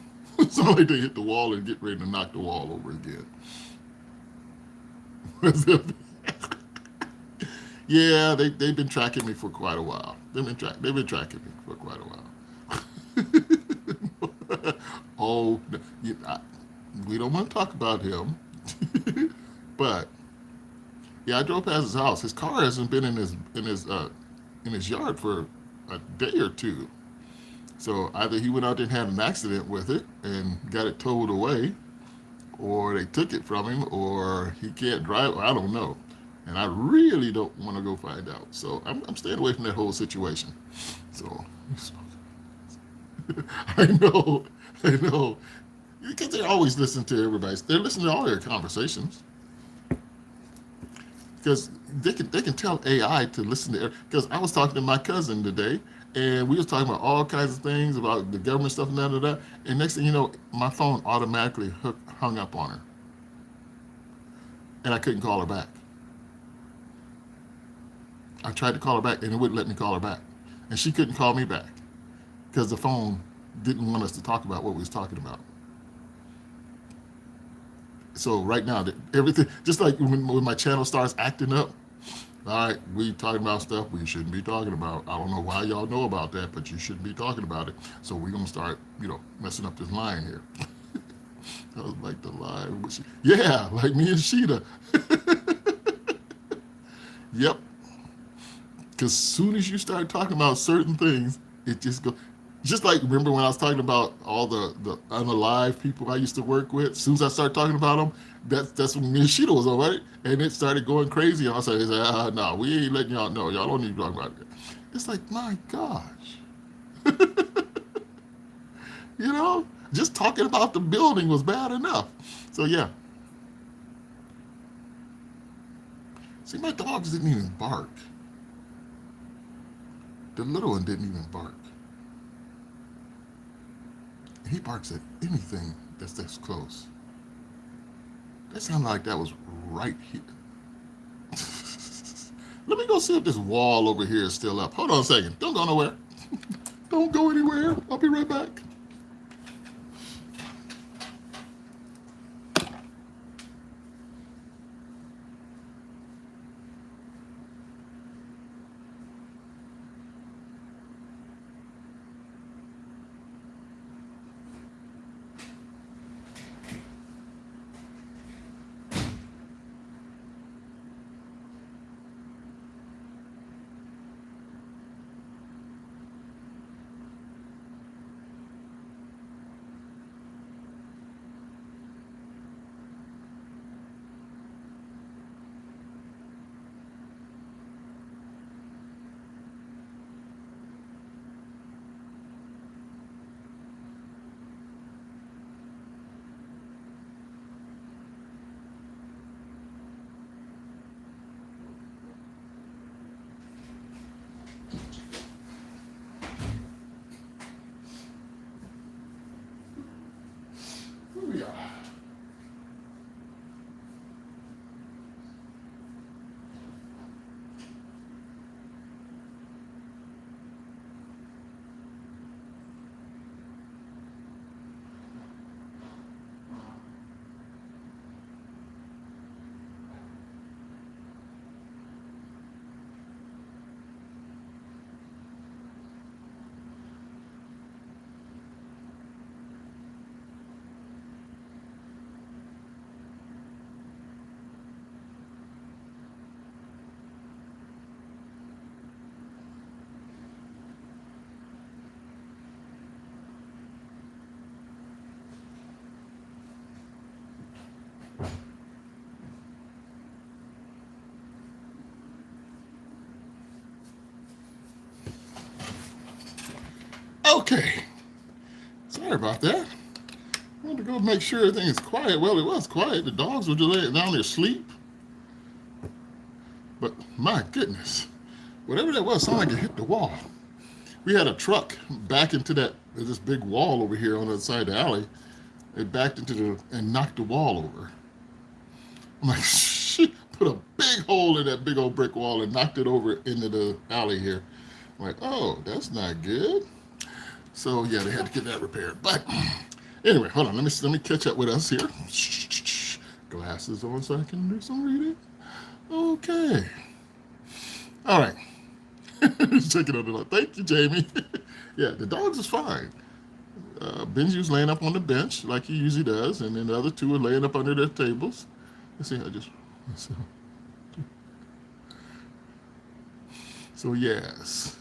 Sound like they hit the wall and get ready to knock the wall over again. Yeah, they've been tracking me for quite a while. They've been tracking me for quite a while. Oh, we don't want to talk about him, but yeah, I drove past his house. His car hasn't been in his yard for a day or two. So either he went out there and had an accident with it and got it towed away, or they took it from him, or he can't drive. I don't know. And I really don't want to go find out. So I'm staying away from that whole situation. So I know. Because they always listen to everybody. They're listening to all their conversations. Because they can tell AI to listen to. Because I was talking to my cousin today, and we was talking about all kinds of things about the government stuff and that. And next thing you know, my phone automatically hung up on her, and I couldn't call her back. I tried to call her back, and it wouldn't let me call her back, and she couldn't call me back because the phone didn't want us to talk about what we was talking about. So right now, everything, just like when my channel starts acting up, all right, we talking about stuff we shouldn't be talking about. I don't know why y'all know about that, but you shouldn't be talking about it. So we're gonna start, messing up this line here. I was like the line, yeah, like me and Sheeta. Yep, because soon as you start talking about certain things, it just goes. Just like remember when I was talking about all the unalive people I used to work with. As soon as I started talking about them, that's when me and Sheeta was on, right? And it started going crazy. And I said, no, we ain't letting y'all know. Y'all don't need to talk about it. It's like, my gosh. Just talking about the building was bad enough. So yeah. See, my dogs didn't even bark. The little one didn't even bark. He barks at anything that's this close. That sounded like that was right here. Let me go see if this wall over here is still up. Hold on a second. Don't go nowhere. Don't go anywhere. I'll be right back. Here we are. Okay. Sorry about that. I wanted to go make sure everything is quiet. Well, it was quiet. The dogs were just laying down there asleep. But my goodness, whatever that was sounded like it hit the wall. We had a truck back into this big wall over here on the other side of the alley. It backed and knocked the wall over. I'm like, shit, put a big hole in that big old brick wall and knocked it over into the alley here. I'm like, oh, that's not good. So yeah, they had to get that repaired. But anyway, hold on, let me catch up with us here. Glasses on so I can do some reading. Okay. All right. Check it out. Thank you, Jamie. Yeah, the dogs is fine. Benji was laying up on the bench like he usually does, and then the other two are laying up under their tables. Let's see, so yes.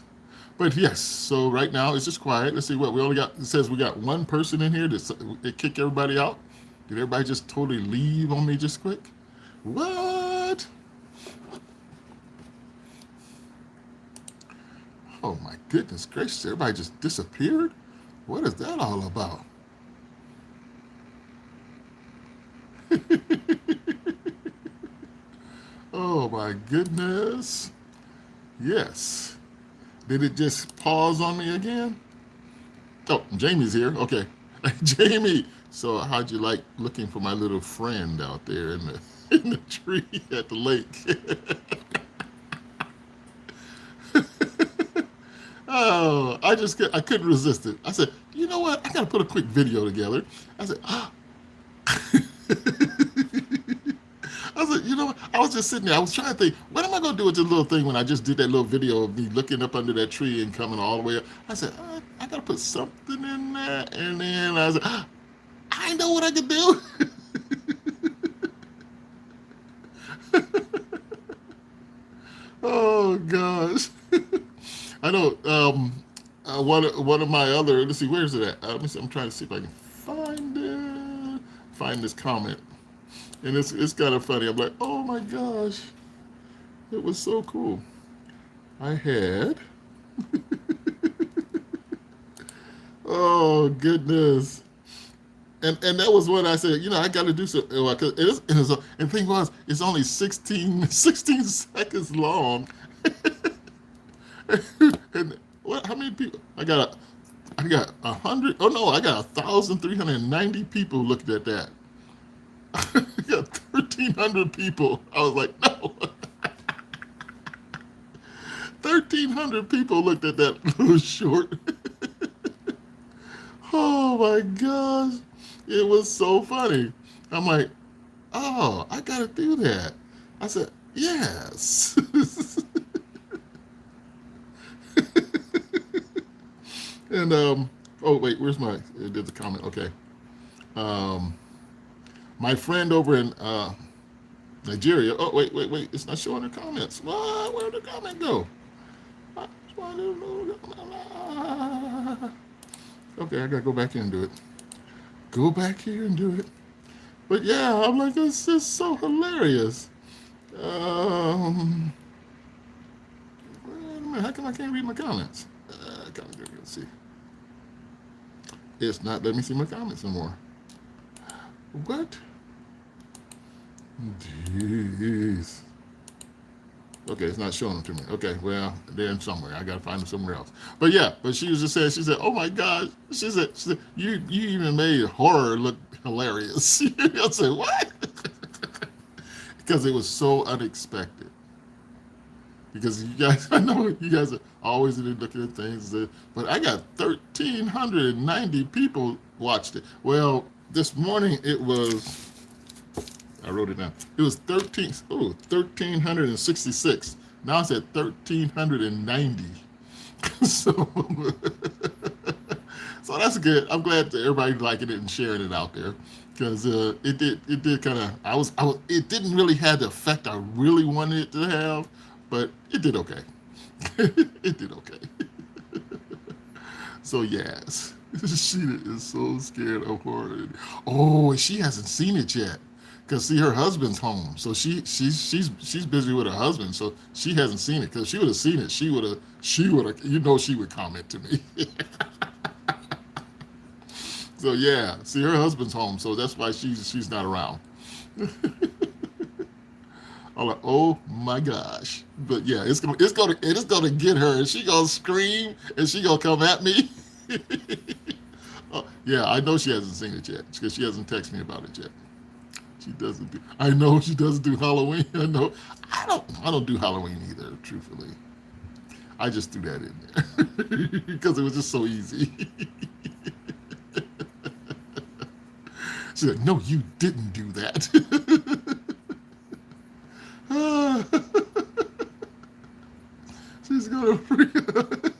But yes, so right now it's just quiet. Let's see what we only got. It says we got one person in here that kick everybody out. Did everybody just totally leave on me just quick? What? Oh my goodness gracious, everybody just disappeared? What is that all about? Oh my goodness. Yes. Did it just pause on me again? Oh, Jamie's here. Okay. Jamie, so how'd you like looking for my little friend out there in the in the tree at the lake? Oh, I couldn't resist it. I said, you know what? I got to put a quick video together. I said, I said, you know what? I was just sitting there. I was trying to think, what am I going to do with this little thing when I just did that little video of me looking up under that tree and coming all the way up? I said, I got to put something in there. And then I said, I know what I can do. Oh, gosh. I know. One of my other, let's see, where's it at? Let me see, I'm trying to see if I can find this comment. And it's kind of funny. I'm like, oh my gosh, it was so cool. I had, oh goodness, and that was what I said. You know, I got to do so. Cause and the thing was, it's only 16 seconds long. And what? How many people? I got 100. Oh no, I got 1,390 people looked at that. I got 1,300 people. I was like, no. 1,300 people looked at that little short. Oh my gosh. It was so funny. I'm like, oh, I got to do that. I said, yes. And, oh, wait, where's my, there's a comment. Okay. Um, my friend over in Nigeria. Oh, wait. It's not showing the comments. Where'd the comment go? Okay, I gotta go back here and do it. Go back here and do it. But yeah, I'm like, this is so hilarious. Um, wait a minute, how come I can't read my comments? Let's see. It's not letting me see my comments anymore. What? Jeez. Okay, it's not showing them to me. Okay, well, they're in somewhere. I gotta find them somewhere else. But yeah, but she was just saying, she said, oh my gosh, she said you even made horror look hilarious. I said, what? Because it was so unexpected. Because you guys, I know you guys are always looking at things, but I got 1,390 people watched it. Well, this morning it was, I wrote it down. It was 1,366. Now it's at 1,390. So, so that's good. I'm glad that everybody liking it and sharing it out there, because it did kind of, it didn't really have the effect I really wanted it to have, but it did okay. It did okay. So yes, she is so scared of horror. Oh, she hasn't seen it yet. Cause see, her husband's home, so she's busy with her husband, so she hasn't seen it. Cause she would have seen it, she would have, she would comment to me. So yeah, see, her husband's home, so that's why she's not around. I'm like, oh my gosh, but yeah, it's gonna get her, and she gonna scream, and she gonna come at me. Yeah, I know she hasn't seen it yet because she hasn't texted me about it yet. She doesn't do. I know she doesn't do Halloween. I know. I don't do Halloween either. Truthfully, I just threw that in there because it was just so easy. She's like, no, you didn't do that. She's gonna freak out.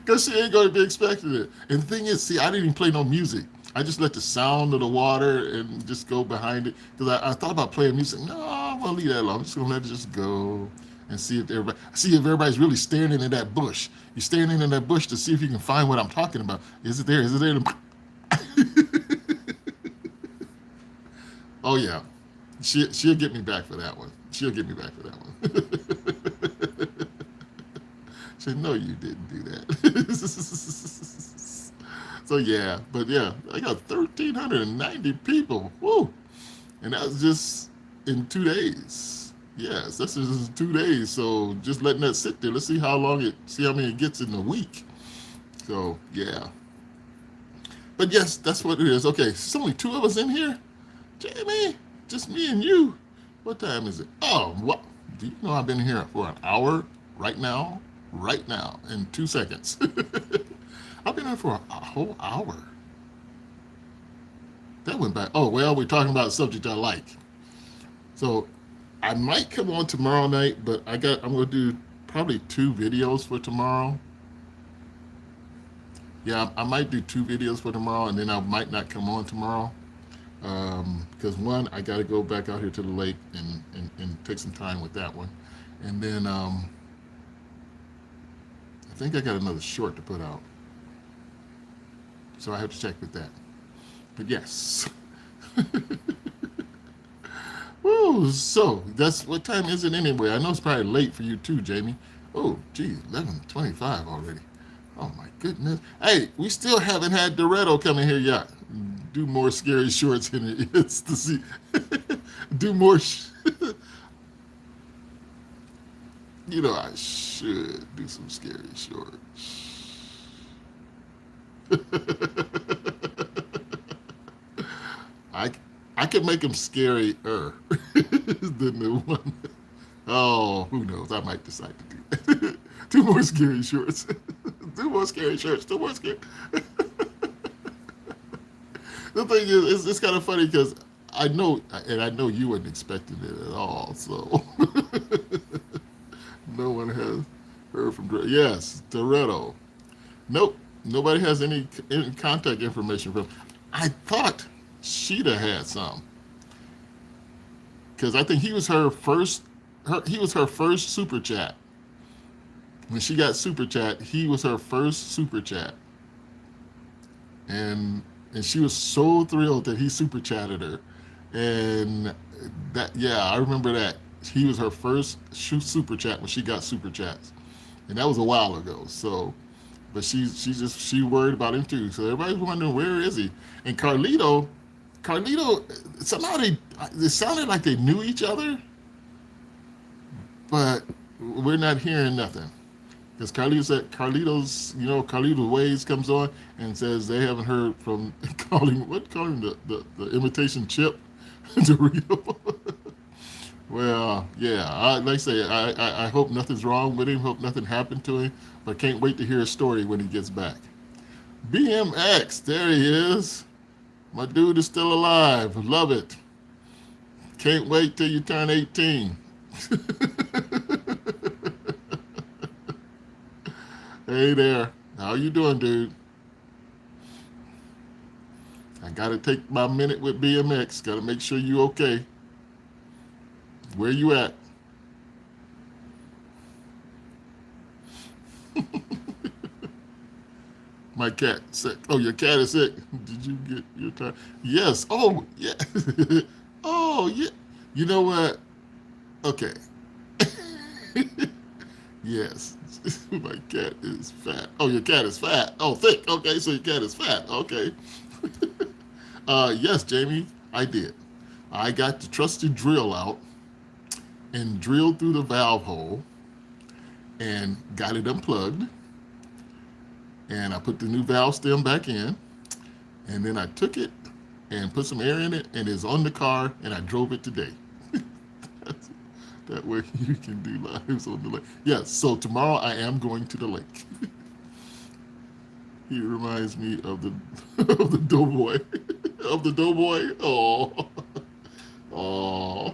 Because she ain't going to be expecting it. And the thing is, see, I didn't even play no music. I just let the sound of the water and just go behind it. Because I thought about playing music. No, I'm going to leave that alone. I'm just going to let it just go and see if everybody's really standing in that bush. You're standing in that bush to see if you can find what I'm talking about. Is it there? Is it there? Oh, yeah. She'll get me back for that one. She'll get me back for that one. She said, no, you didn't do that. So yeah, but yeah, I got 1,390 people. Woo! And that was just in 2 days. Yes, this is 2 days. So just letting that sit there. Let's see how long see how many it gets in a week. So yeah. But yes, that's what it is. Okay, it's only two of us in here. Jamie, just me and you. What time is it? Oh, what? Do you know I've been here for an hour right now? Right now, in 2 seconds. I've been here for a whole hour. That went back. Oh, well, we're talking about a subject I like. So I might come on tomorrow night, but I'm gonna do probably two videos for tomorrow. Yeah, I might do two videos for tomorrow, and then I might not come on tomorrow. Because one, I got to go back out here to the lake and take some time with that one. And then I think I got another short to put out. So I have to check with that. But yes. Woo, so that's what time is it anyway? I know it's probably late for you too, Jamie. Oh, gee, 11:25 already. Oh my goodness. Hey, we still haven't had Doretto coming here yet. Do more scary shorts than it is to see. Do more. I should do some scary shorts. I I could make them scarier than the one. Oh, who knows? I might decide to do that. Two more scary shorts. Two more scary shorts. Two more scary. The thing is, it's kind of funny because I know you weren't expecting it at all. So no one has heard from Yes, Toretto. Nope, nobody has any contact information from. I thought Sheeta had some because I think he was her first. He was her first super chat. When she got super chat, he was her first super chat, and she was so thrilled that he super chatted her, and that yeah, I remember that he was her first super chat when she got super chats, and that was a while ago. So, but she worried about him too. So everybody's wondering where is he, and Carlito somehow it sounded like they knew each other, but we're not hearing nothing. Because Carlito's Ways comes on and says they haven't heard from calling the imitation chip Dorito. Well, yeah, like I say, I hope nothing's wrong with him. Hope nothing happened to him, but can't wait to hear his story when he gets back. BMX, there he is. My dude is still alive. Love it. Can't wait till you turn 18. Hey there. How you doing, dude? I gotta take my minute with BMX. Gotta make sure you okay. Where you at? My cat sick. Oh, your cat is sick. Did you get your time? Yes. Oh, yeah. Oh, yeah. You know what? Okay. Yes. My cat is fat. Oh, your cat is fat. Oh, thick. Okay, so your cat is fat. Okay. Yes, Jamie, I did. I got the trusty drill out and drilled through the valve hole and got it unplugged. And I put the new valve stem back in. And then I took it and put some air in it and it's on the car and I drove it today. That way you can do lives on the lake. Yes, so tomorrow I am going to the lake. He reminds me of the of the doughboy. Of the doughboy. Oh. Oh.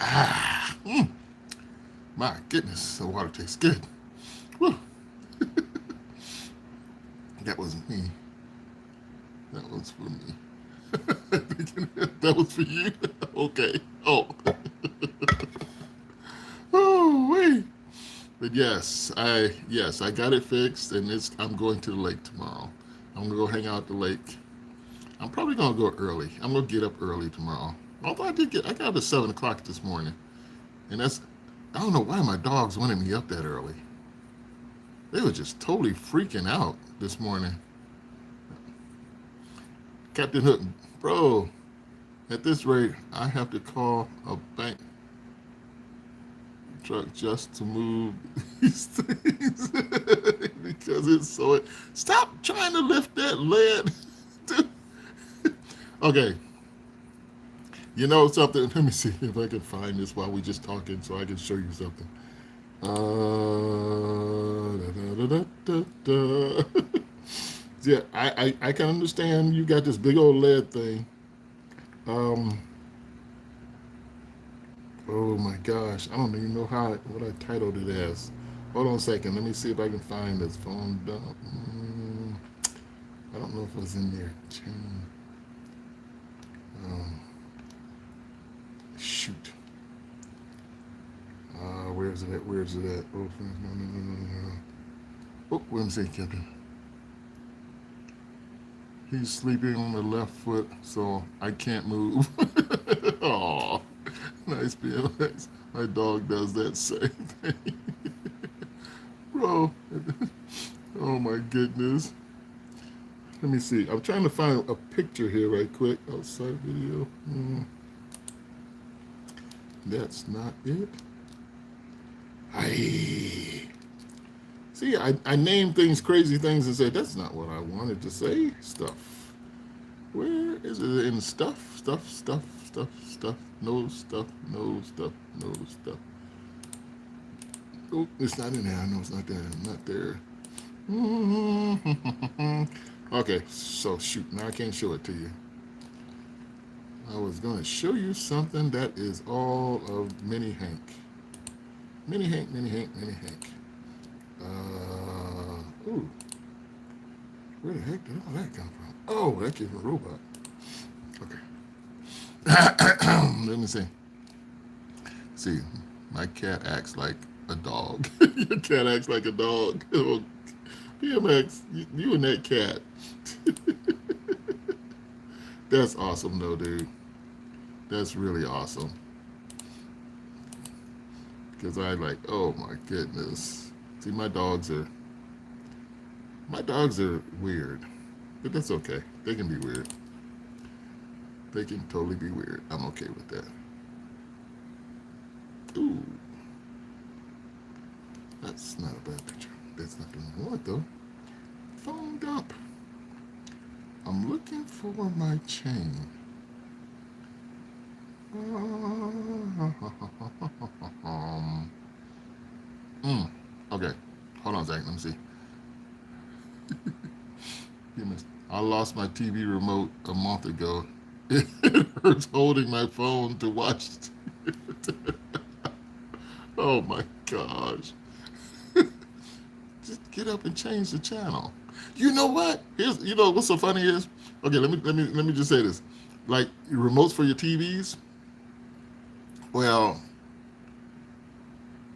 Ah. My goodness, the water tastes good. Whew. That wasn't me. That was for me. That was for you? Okay. Oh. Oh, wait. But I got it fixed and I'm going to the lake tomorrow. I'm gonna go hang out at the lake. I'm probably gonna go early. I'm gonna get up early tomorrow. Although I got up at 7 o'clock this morning. And I don't know why my dog's wanting me up that early. They were just totally freaking out this morning. Captain Hook, bro, at this rate, I have to call a bank truck just to move these things because it's so. Stop trying to lift that lead. Okay, you know something? Let me see if I can find this while we just talking so I can show you something. Da, da, da, da, da. Yeah, I can understand you got this big old lead thing. Um, oh my gosh, I don't even know what I titled it as. Hold on a second. Let me see if I can find this phone dump. I don't know if it was in there. Um, shoot. Where's it at? Where's it at? Oh, no, no, no, no, no. Oh, let me see, Captain. He's sleeping on the left foot, so I can't move. Oh, nice BMX. My dog does that same thing. Bro, oh my goodness. Let me see. I'm trying to find a picture here right quick. Outside video. That's not it. I see. I name things, crazy things, and say that's not what I wanted to say. Stuff. Where is it in stuff? Stuff. No stuff. No stuff. No stuff. Oh, it's not in there. No, it's not there. Not there. Okay, so shoot. Now I can't show it to you. I was going to show you something that is all of Mini Hank. Mini Hank. Ooh. Where the heck did all that come from? Oh, that came from a robot. Okay. Let me see. See, my cat acts like a dog. Your cat acts like a dog. Oh, BMX, you and that cat. That's awesome, though, dude. That's really awesome. Because I like, oh my goodness. See, my dogs are weird, but that's okay. They can be weird. They can totally be weird. I'm okay with that. Ooh, that's not a bad picture. That's not the one I want though. Phone dump. I'm looking for my chain. Okay, hold on a second. Let me see. I lost my TV remote a month ago. It hurts holding my phone to watch. Oh my gosh. Just get up and change the channel. You know what? You know what's so funny is, okay, let me just say this. Like remotes for your TVs, well,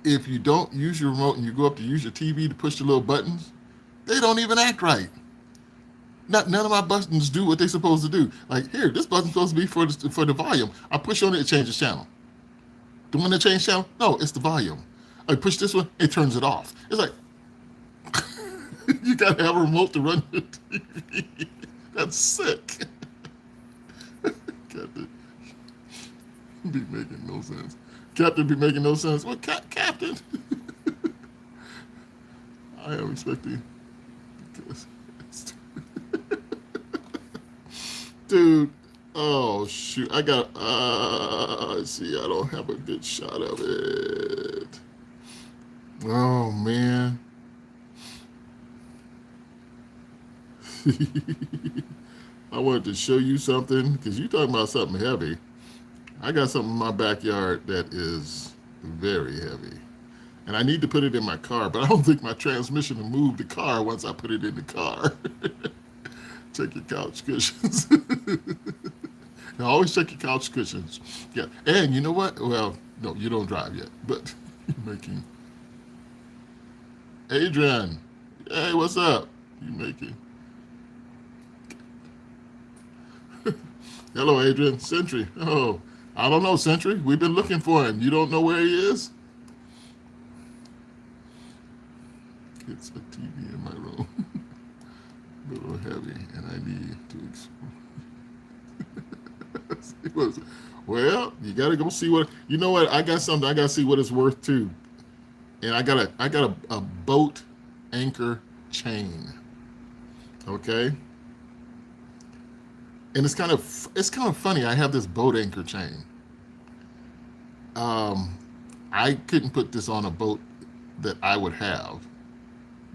if you don't use your remote and you go up to use your TV to push the little buttons, they don't even act right. None of my buttons do what they're supposed to do. Like here, this button's supposed to be for the volume. I push on it, it changes channel. The one that changes channel, no, it's the volume. I push this one, it turns it off. It's like you gotta have a remote to run your TV. That's sick. Captain be making no sense. Captain be making no sense. What, Captain? I am expecting because dude. Oh shoot! I got. See, I don't have a good shot of it. Oh man. I wanted to show you something because you talking about something heavy. I got something in my backyard that is very heavy. And I need to put it in my car, but I don't think my transmission will move the car once I put it in the car. Check your couch cushions. Now, always check your couch cushions. Yeah. And you know what? Well, no, you don't drive yet, but you're making. Adrian, hey, what's up? You making. Hello, Adrian. Sentry. Oh, I don't know, Sentry. We've been looking for him. You don't know where he is? It's a TV in my room. A little heavy, and I need to it was, well, you got to go see what, you know what, I got something, I got to see what it's worth too. And I got a boat anchor chain. Okay? And it's kind of funny. I have this boat anchor chain. Um, I couldn't put this on a boat that I would have.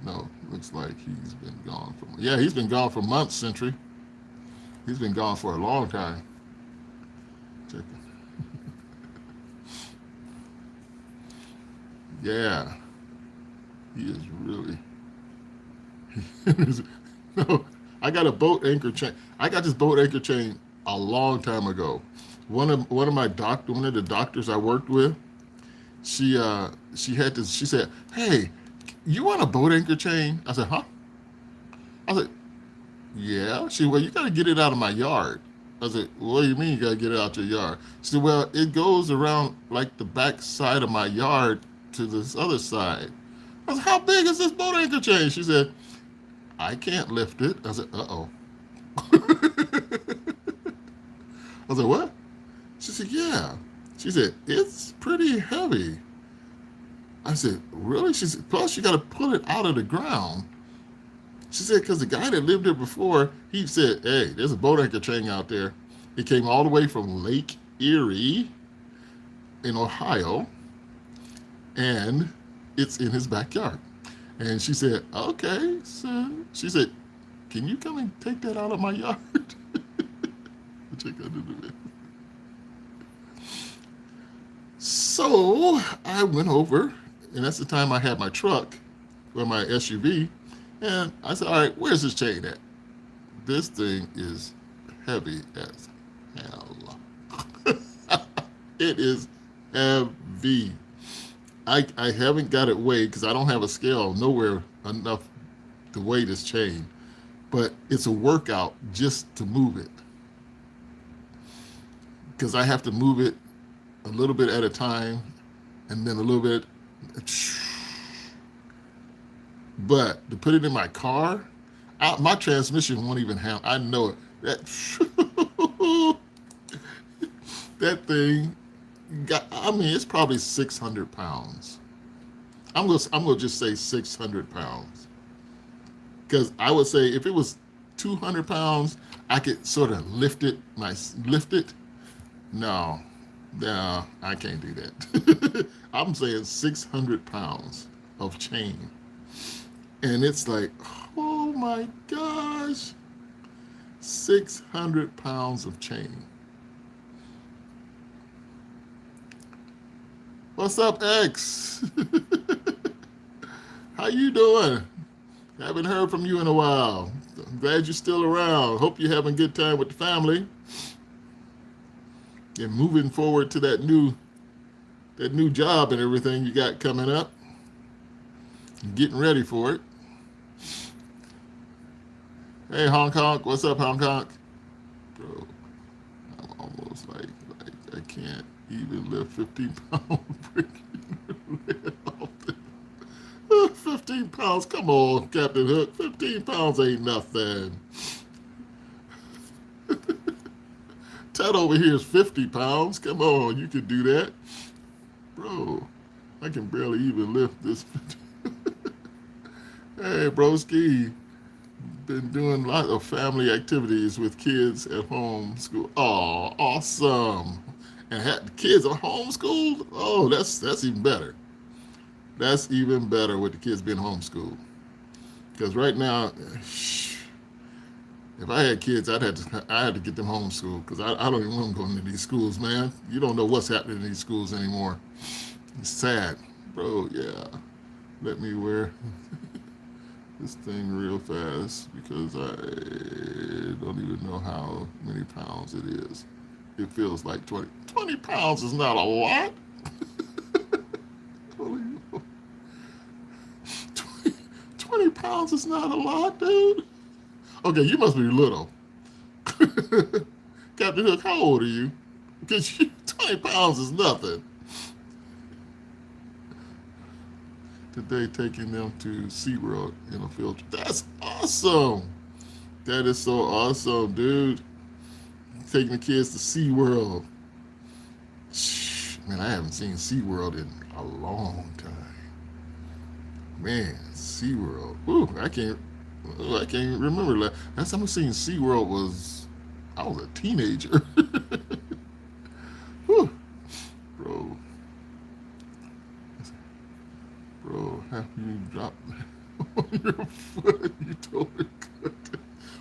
No, looks like he's been gone for, yeah, he's been gone for months, Century. He's been gone for a long time. Check it. Yeah, he is really. No, I got a boat anchor chain. I got this boat anchor chain a long time ago. One of the doctors I worked with, she had this. She said, "Hey, you want a boat anchor chain?" I said, "Huh?" I said, "Yeah." She said, "Well, you got to get it out of my yard." I said, "What do you mean you got to get it out your yard?" She said, "Well, it goes around like the back side of my yard to this other side." I said, "How big is this boat anchor chain?" She said, "I can't lift it." I said, "Uh-oh." I said, "What?" She said, "Yeah." She said, "It's pretty heavy." I said, "Really?" She said, "Plus you got to pull it out of the ground." She said, "Because the guy that lived there before, he said, hey, there's a boat anchor chain out there. It came all the way from Lake Erie in Ohio, and it's in his backyard." And she said, "Okay." So she said, "Can you come and take that out of my yard?" Check out the So I went over, and that's the time I had my truck or my SUV, and I said, "All right, where's this chain at?" This thing is heavy as hell. It is heavy. I haven't got it weighed because I don't have a scale nowhere enough to weigh this chain, but it's a workout just to move it because I have to move it a little bit at a time and then a little bit. But to put it in my car, my transmission won't even have. I know it. That that thing got. I mean, it's probably 600 pounds. I'm gonna just say 600 pounds because I would say if it was 200 pounds, I could sort of lift it. No, no, I can't do that. I'm saying 600 pounds of chain. And it's like, oh my gosh, 600 pounds of chain. What's up, X? How you doing? Haven't heard from you in a while. I'm glad you're still around. Hope you're having a good time with the family and moving forward to that new job and everything you got coming up. Getting ready for it. Hey, Hong Kong. What's up, Hong Kong? Bro, I'm almost like I can't even lift 15 pound freaking off there. 15 pounds. Come on, Captain Hook. 15 pounds ain't nothing. Ted over here is 50 pounds. Come on, you can do that. Bro, I can barely even lift this. Hey, broski. Been doing a lot of family activities with kids at home school. Oh, awesome! And had the kids are homeschooled. Oh, that's even better. That's even better with the kids being homeschooled. Because right now, if I had kids, I had to get them homeschooled because I don't even want them going to these schools, man. You don't know what's happening in these schools anymore. It's sad, bro. Yeah, let me wear this thing real fast because I don't even know how many pounds it is. It feels like 20. 20 pounds is not a lot. 20, 20 pounds is not a lot, dude. Okay, you must be little. Captain Hook, how old are you? Because 20 pounds is nothing. today taking them to SeaWorld in a field trip. That's awesome. That is so awesome, dude. Taking the kids to SeaWorld. Man, I haven't seen SeaWorld in a long time. Man, SeaWorld. Whew, I can't even remember. Last time I seen SeaWorld I was a teenager. Whew. Bro, have you dropped on your foot? You totally could.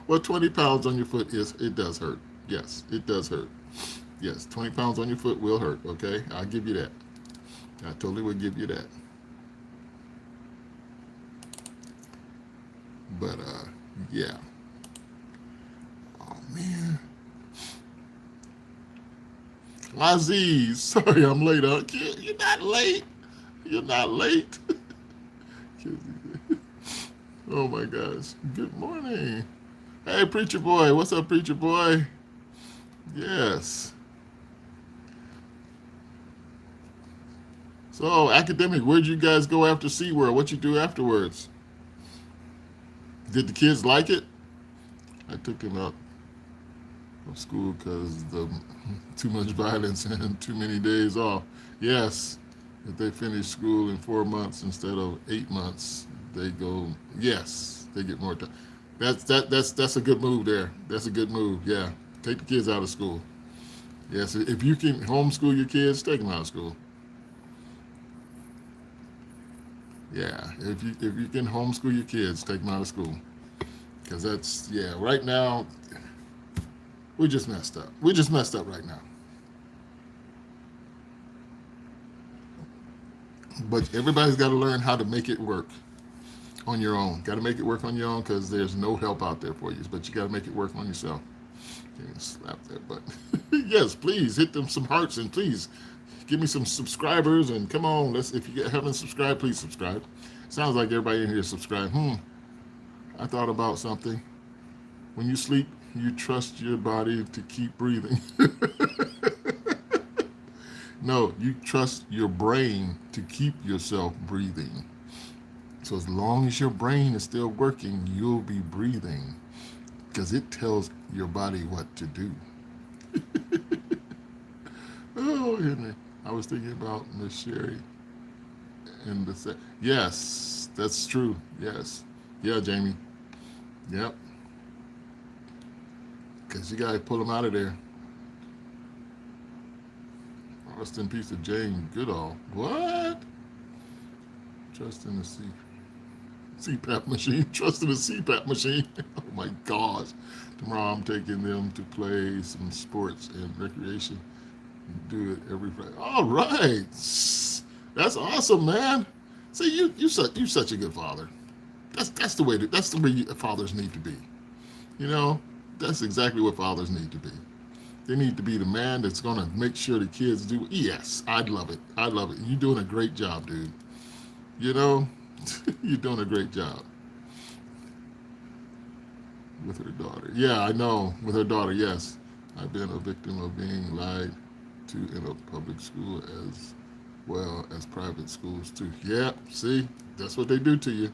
Well, 20 pounds on your foot it does hurt. Yes, it does hurt. Yes, 20 pounds on your foot will hurt, okay? I'll give you that. I totally will give you that. But, yeah. Oh, man. Aziz, sorry I'm late, huh? You're not late. You're not late. Oh, my gosh. Good morning. Hey, Preacher Boy. What's up, Preacher Boy? Yes. So, academic, where'd you guys go after SeaWorld? What you do afterwards? Did the kids like it? I took them out of school because the too much violence and too many days off. Yes, if they finish school in 4 months instead of 8 months, they go. Yes, they get more time. That's a good move there. That's a good move. Yeah, take the kids out of school. Yes, if you can homeschool your kids, take them out of school. Yeah, if you can homeschool your kids, take them out of school. Because right now, we just messed up. We just messed up right now. But everybody's got to learn how to make it work on your own. Got to make it work on your own because there's no help out there for you. But you got to make it work on yourself. Can't slap that button. Yes, please hit them some hearts and please give me some subscribers and come on. If you haven't subscribed, please subscribe. Sounds like everybody in here is subscribed. I thought about something. When you sleep, you trust your body to keep breathing. No, you trust your brain to keep yourself breathing. So as long as your brain is still working, you'll be breathing because it tells your body what to do. Oh, Henry. I was thinking about Miss Sherry and yes, that's true. Yes. Yeah, Jamie. Yep. Because you got to pull them out of there. Rest in peace to Jane Goodall. What? Trust in the CPAP machine. Trust in the CPAP machine. Oh my gosh. Tomorrow I'm taking them to play some sports and recreation. Do it every Friday. All right. That's awesome, man. See, you're such a good father. That's the way fathers need to be. You know, that's exactly what fathers need to be. They need to be the man that's going to make sure the kids do. Yes, I'd love it. I love it. You're doing a great job, dude. You know, you're doing a great job. With her daughter. Yeah, I know. With her daughter, yes. I've been a victim of being lied to in a public school as well as private schools, too. Yeah, see? That's what they do to you.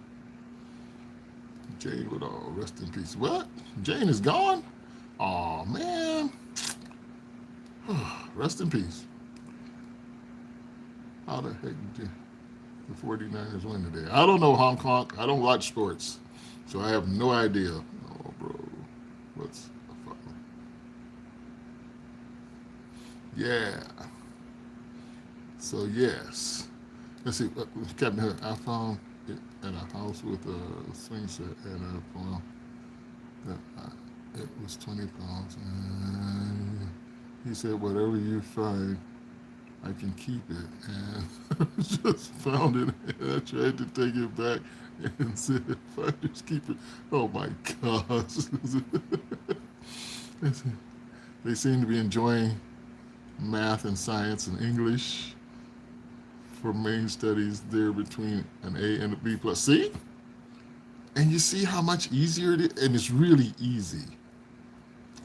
Jane Woodall, rest in peace. What? Jane is gone? Oh man. Rest in peace. How the heck did the 49ers win today? I don't know, Hong Kong. I don't watch sports, so I have no idea. Oh, bro. What's a problem? Yeah. So, yes. Let's see. Captain, I found it at a house with a swing set, and I found that it was 20 pounds. And he said, whatever you find, I can keep it. And I just found it, and I tried to take it back and said, if I just keep it. Oh my gosh. They seem to be enjoying math and science and English for main studies there between an A and a B plus. See? And you see how much easier it is? And it's really easy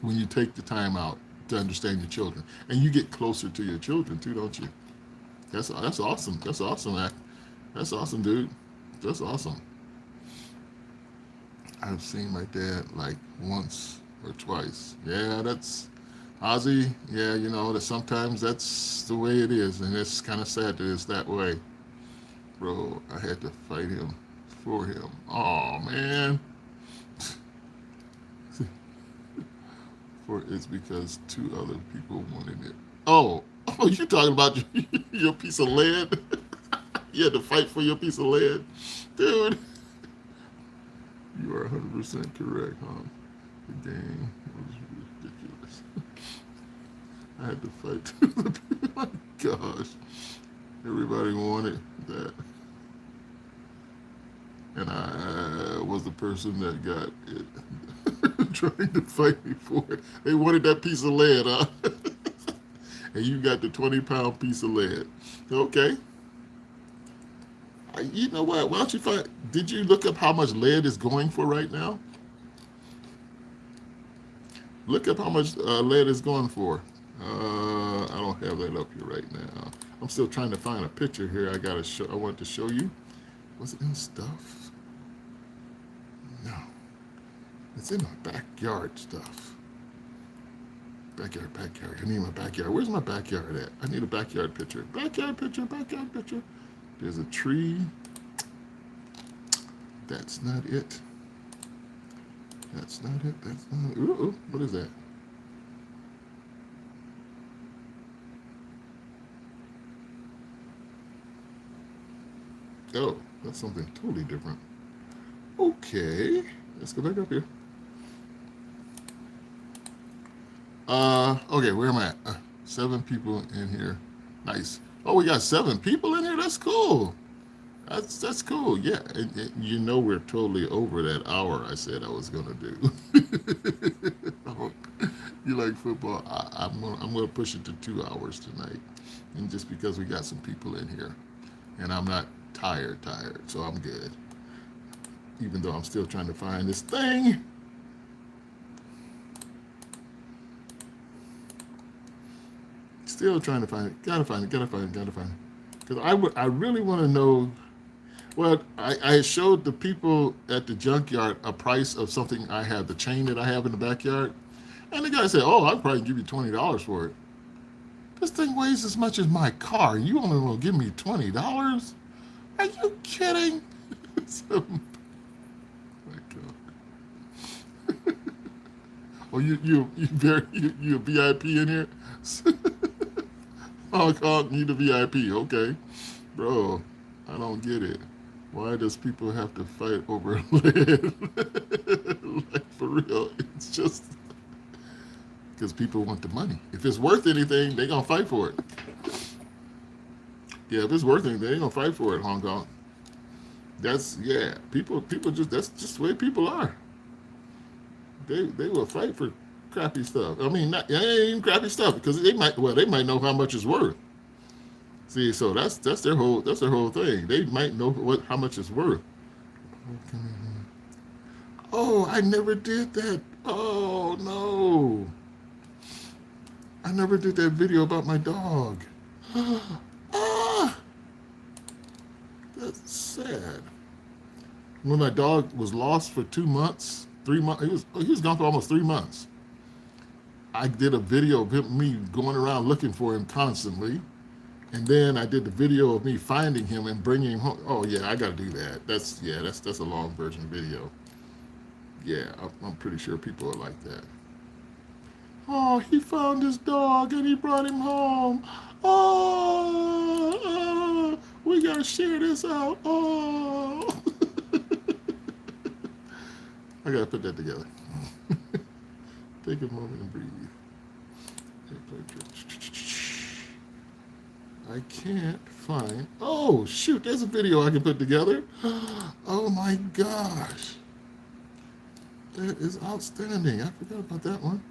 when you take the time out to understand your children. And you get closer to your children too, don't you? That's awesome. That's awesome, man. That's awesome, dude. That's awesome. I've seen my dad like once or twice. Yeah, that's Ozzy. Yeah, you know that sometimes that's the way it is, and it's kind of sad that it's that way. Bro, I had to fight him for him. Oh man, for it's because two other people wanted it. Oh, oh, you talking about your piece of lead? You had to fight for your piece of lead, dude. You are 100% correct, huh? The game was ridiculous. I had to fight two other people. My gosh, everybody wanted that, and I was the person that got it. Trying to fight me for it. They wanted that piece of lead, huh? And you got the 20-pound piece of lead. Okay. You know what? Why don't you find? Did you look up how much lead is going for right now? Look up how much lead is going for. I don't have that up here right now. I'm still trying to find a picture here. I gotta show. I want to show you. Was it in stuff? No, it's in my backyard stuff. Backyard. I need my backyard. Where's my backyard at? I need a backyard picture. Backyard picture. There's a tree. That's not it. That's not it. That's not it. Ooh, what is that? Oh, that's something totally different. Okay, let's go back up here. Okay, where am I at? 7 people in here. Nice. Oh, we got 7 people in here. That's cool. That's cool. Yeah, you know we're totally over that hour I said I was gonna do. Oh, you like football? I'm gonna push it to 2 hours tonight, and just because we got some people in here, and I'm not tired, so I'm good. Even though I'm still trying to find this thing. Still trying to find it. Gotta find it. Because I really want to know. Well, I showed the people at the junkyard a price of something I have, the chain that I have in the backyard. And the guy said, "Oh, I'll probably give you $20 for it." This thing weighs as much as my car. You only want to give me $20? Are you kidding? So, my God. Oh, you a VIP in here? Hong Kong need a VIP. Okay, bro, I don't get it. Why does people have to fight over land? Like for real, it's just because people want the money. If it's worth anything, they gonna fight for it. Yeah, if it's worth anything, they gonna fight for it. Hong Kong. That's yeah. People just that's just the way people are. They will fight for crappy stuff. I mean, not it ain't even crappy stuff because they might know how much it's worth. See, so that's their whole thing. They might know how much it's worth. Oh, I never did that. Oh no, I never did that video about my dog. Ah, that's sad. When my dog was lost for 2 months, 3 months, he was gone for almost 3 months. I did a video of me going around looking for him constantly. And then I did the video of me finding him and bringing him home. Oh yeah, I got to do that. That's a long version video. Yeah, I'm pretty sure people are like that. Oh, he found his dog and he brought him home. Oh, we gotta share this out. Oh, I gotta put that together. Take a moment and breathe. I can't find. Oh shoot, there's a video I can put together. Oh my gosh, that is outstanding. I forgot about that one.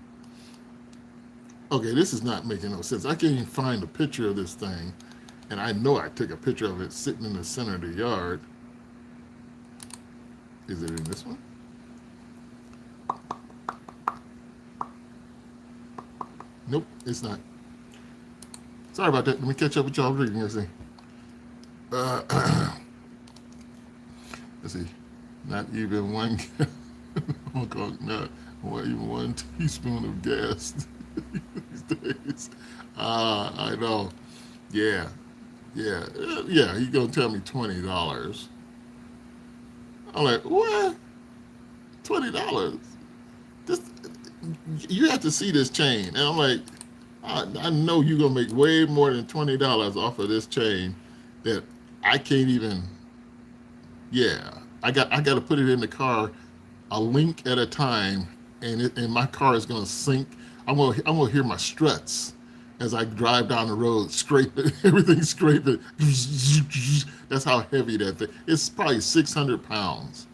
Okay, this is not making no sense. I can't even find a picture of this thing, and I know I took a picture of it sitting in the center of the yard. Is it in this one? Nope, it's not. Sorry about that. Let me catch up with y'all reading everything. let's see, not even one Hong Kong, not even one teaspoon of gas these days. I know. Yeah, yeah. He gonna tell me $20. I'm like, what? $20? This, you have to see this chain, and I'm like, I know you're gonna make way more than $20 off of this chain that I can't even. Yeah, I got to put it in the car a link at a time, and my car is gonna sink. I'm gonna hear my struts as I drive down the road, scraping everything, scraping. That's how heavy that thing. It's probably 600 pounds,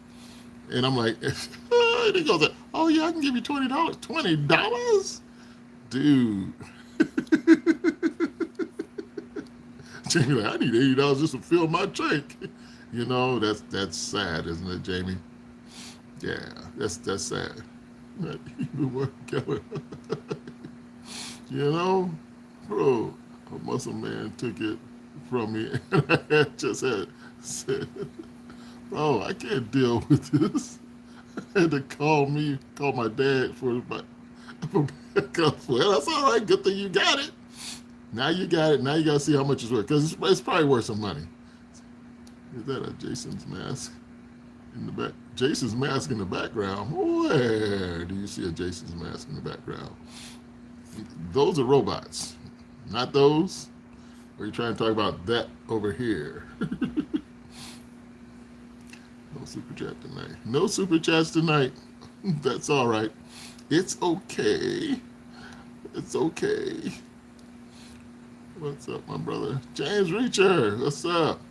and I'm like, and he goes, "Oh yeah, I can give you $20. $20, dude." Jamie like, I need $80 just to fill my tank. That's sad, isn't it, Jamie? Yeah, that's sad. Not even one gallon. you know, bro, a muscle man took it from me, and I just had said, "Bro, I can't deal with this." I had to call my dad for backup. Well, that's all right. Good thing you got it. Now you got it. Now you got to see how much it's worth, because it's probably worth some money. Is that a Jason's mask in the back? Jason's mask in the background. Where do you see a Jason's mask in the background? Those are robots, not those. Or are you trying to talk about that over here? No super chat tonight. No super chats tonight. That's all right. It's okay. It's okay. What's up, my brother? James Reacher. What's up?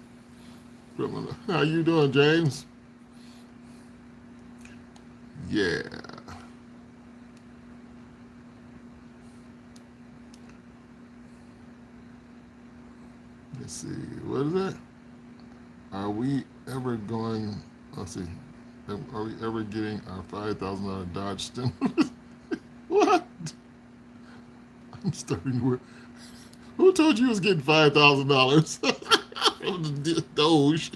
How you doing, James? Yeah. Let's see. What is that? Are we ever going? Let's see. Are we ever getting our $5,000 Dodge stimulus? What? I'm starting to work. Who told you was getting $5,000 from the Doge?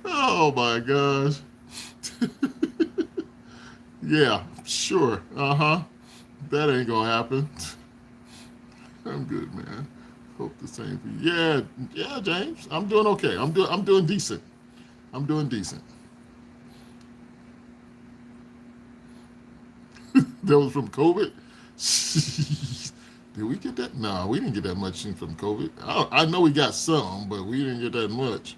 Oh my gosh. Yeah, sure. Uh huh. That ain't gonna happen. I'm good, man. Hope the same for you. Yeah, James. I'm doing okay. I'm doing decent. I'm doing decent. That was from COVID. Did we get that? No, we didn't get that much from COVID. I know we got some, but we didn't get that much.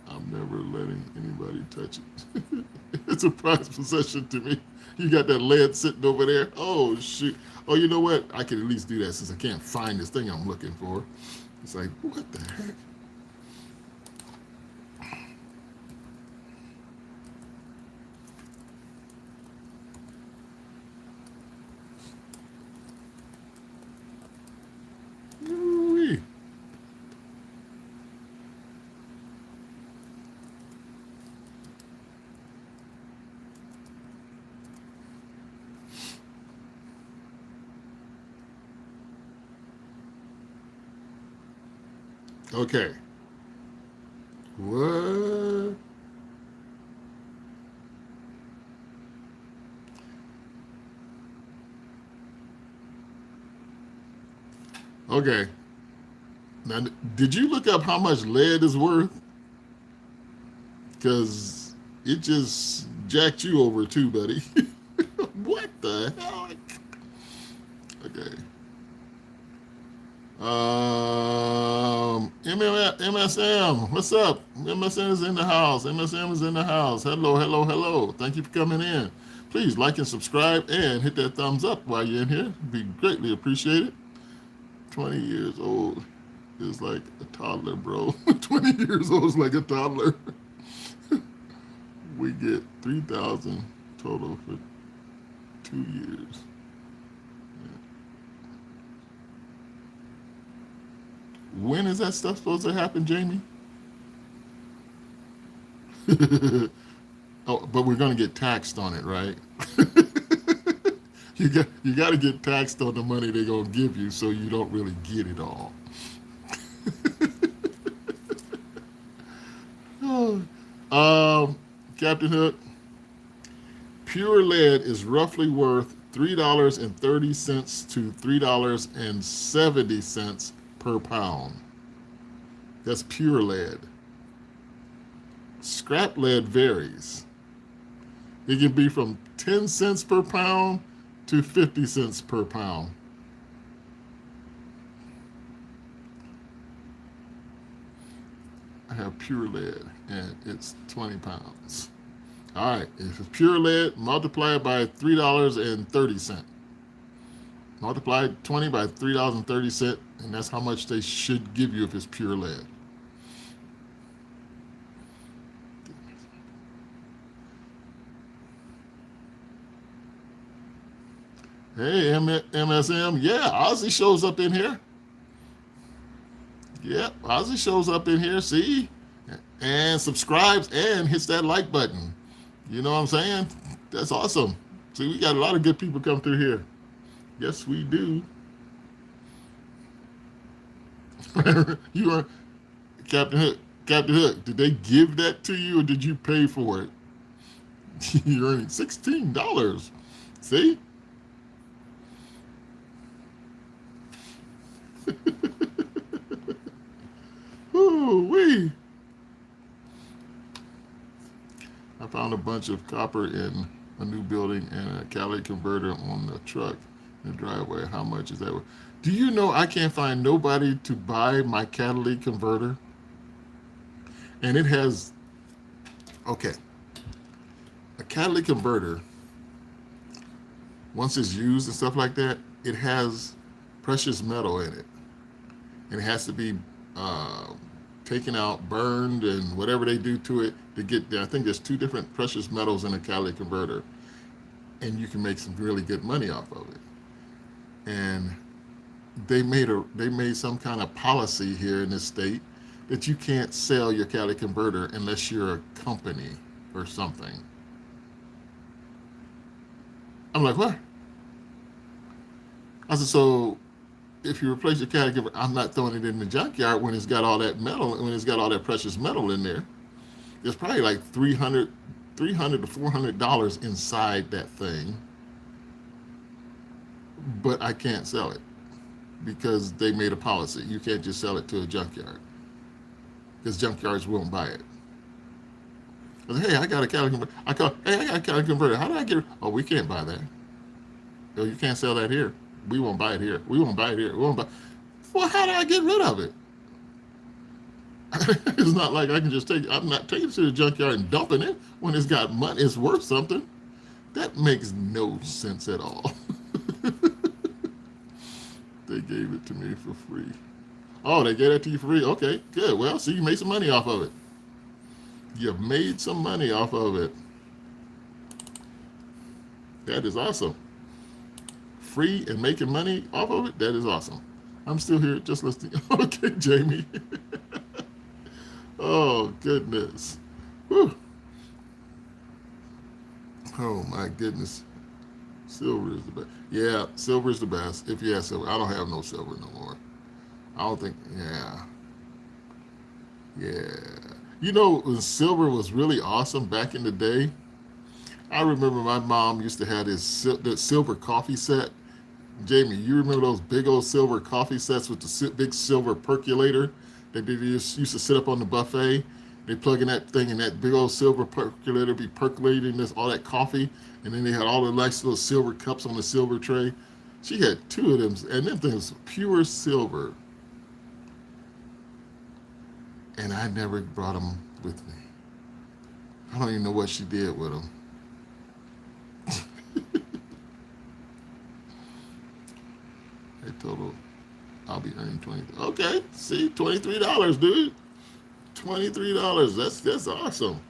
I'm never letting anybody touch it. It's a prized possession to me. You got that lead sitting over there. Oh shoot. Oh, you know what? I can at least do that since I can't find this thing I'm looking for. It's like, what the heck? Ooh-wee. Okay. What? Okay. Now, did you look up how much lead is worth? Because it just jacked you over too, buddy. What the hell? Okay. MSM, what's up? MSM is in the house. MSM is in the house. Hello, hello, hello. Thank you for coming in. Please like and subscribe and hit that thumbs up while you're in here. It'd be greatly appreciated. 20 years old is like a toddler, bro. 20 years old is like a toddler. We get 3,000 total for 2 years. When is that stuff supposed to happen, Jamie? Oh, but we're gonna get taxed on it, right? You got to get taxed on the money they're gonna give you, so you don't really get it all. Um, Captain Hook, pure lead is roughly worth $3.30 to $3.70 per pound. That's pure lead. Scrap lead varies. It can be from 10 cents per pound to 50 cents per pound. I have pure lead and it's 20 pounds. All right, if it's pure lead, multiply it by $3.30. Multiply 20 by $3.30, and that's how much they should give you if it's pure lead. Hey, MSM, yeah, Ozzy shows up in here. Yeah, Ozzy shows up in here, see? And subscribes and hits that like button. You know what I'm saying? That's awesome. See, we got a lot of good people come through here. Yes, we do. You are Captain Hook. Captain Hook, did they give that to you or did you pay for it? You're earning $16. See? Ooh, wee. I found a bunch of copper in a new building and a catalytic converter on the truck in the driveway. How much is that worth? Do you know I can't find nobody to buy my catalytic converter? And it has, okay, a catalytic converter, once it's used and stuff like that, it has precious metal in it. And it has to be uh, taken out, burned, and whatever they do to it to get there. I think there's two different precious metals in a catalytic converter, and you can make some really good money off of it. And they made some kind of policy here in this state that you can't sell your catalytic converter unless you're a company or something. I'm like, what? I said, so if you replace your catalytic converter, I'm not throwing it in the junkyard when it's got all that metal, when it's got all that precious metal in there. There's probably like 300 to $400 inside that thing, but I can't sell it because they made a policy. You can't just sell it to a junkyard because junkyards won't buy it. I said, hey, I got a catalytic converter. Hey, I got a catalytic converter. How did I get it? Oh, we can't buy that. Oh, you can't sell that here. We won't buy it here. We won't buy it here. We won't buy. Well, how do I get rid of it? It's not like I can just take. I'm not taking it to the junkyard and dumping it when it's got money. It's worth something. That makes no sense at all. They gave it to me for free. Oh, they gave it to you for free. Okay, good. Well, so you made some money off of it. You made some money off of it. That is awesome. Free and making money off of it. That is awesome. I'm still here just listening. Okay, Jamie. Oh, goodness. Whew. Oh, my goodness. Silver is the best. Yeah, silver is the best. If you have silver. I don't have no silver no more. I don't think, yeah. Yeah. You know, when silver was really awesome back in the day, I remember my mom used to have this silver coffee set. Jamie, you remember those big old silver coffee sets with the big silver percolator that they used to sit up on the buffet? They plug in that thing and that big old silver percolator be percolating this all that coffee, and then they had all the nice little silver cups on the silver tray. She had two of them, and them things pure silver. And I never brought them with me. I don't even know what she did with them. I total, I'll be earning 20. Okay, see, $23, dude. $23. That's awesome.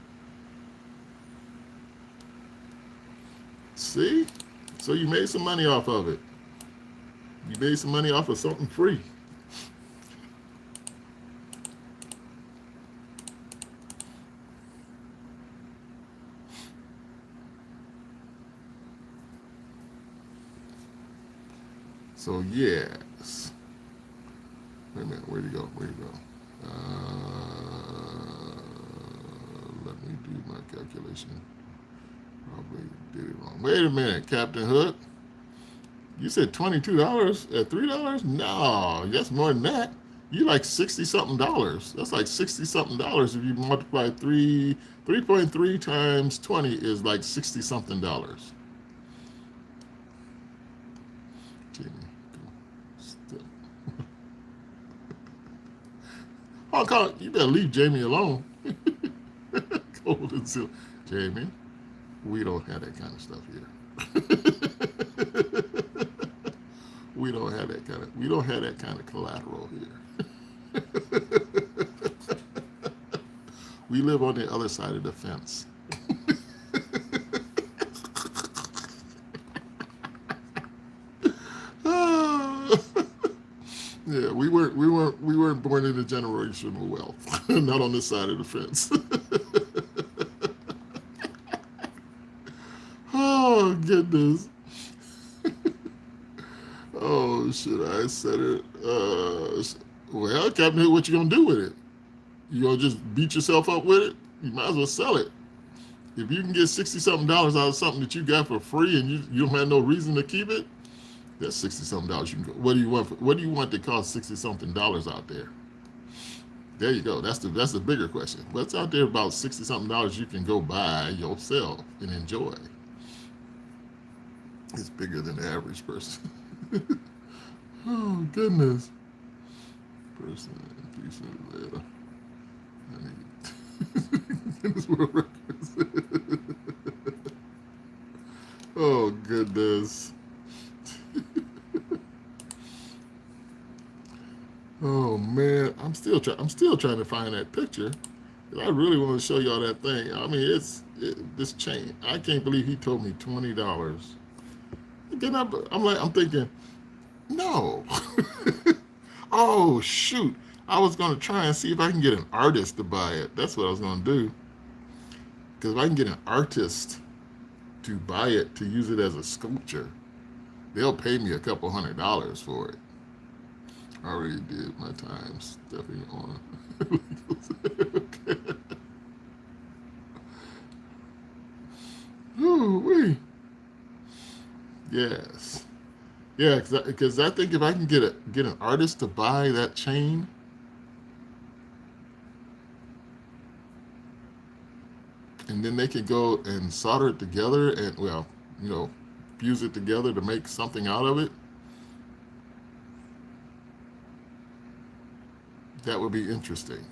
See, so you made some money off of it. You made some money off of something free. So yes. Wait a minute. Where'd he go? Where'd he go? Let me do my calculation. Probably did it wrong. Wait a minute, Captain Hook. You said $22 at $3? No, that's more than that. You like 60 something dollars. That's like 60 something dollars if you multiply 3.3 times 20 is like 60 something dollars. Jamie, go. Hong Kong, you better leave Jamie alone. Gold and silver. Jamie, we don't have that kind of stuff here. We don't have that kind of collateral here. We live on the other side of the fence. Yeah, we weren't born into generational wealth. Not on this side of the fence. Oh goodness. Oh, should I set it? Well, Captain Hook, what you gonna do with it? You gonna just beat yourself up with it? You might as well sell it. If you can get 60 something dollars out of something that you got for free and you don't have no reason to keep it, that's 60 something dollars you can go. What do you want to cost 60 something dollars out there? There you go. That's the bigger question. What's out there about 60 something dollars you can go buy yourself and enjoy? It's bigger than the average person. Oh goodness. Person piece of later. I need Guinness World Records. Oh goodness. Oh man, I'm still trying to find that picture. I really want to show y'all that thing. I mean, this chain. I can't believe he told me $20. Then I'm thinking, no. Oh shoot! I was gonna try and see if I can get an artist to buy it. That's what I was gonna do. Because if I can get an artist to buy it to use it as a sculpture, they'll pay me a couple $100 for it. I already did my time. Stepping on. Okay. Ooh wee. Yes. Yeah, because I think if I can get an artist to buy that chain, and then they could go and solder it together and fuse it together to make something out of it, that would be interesting.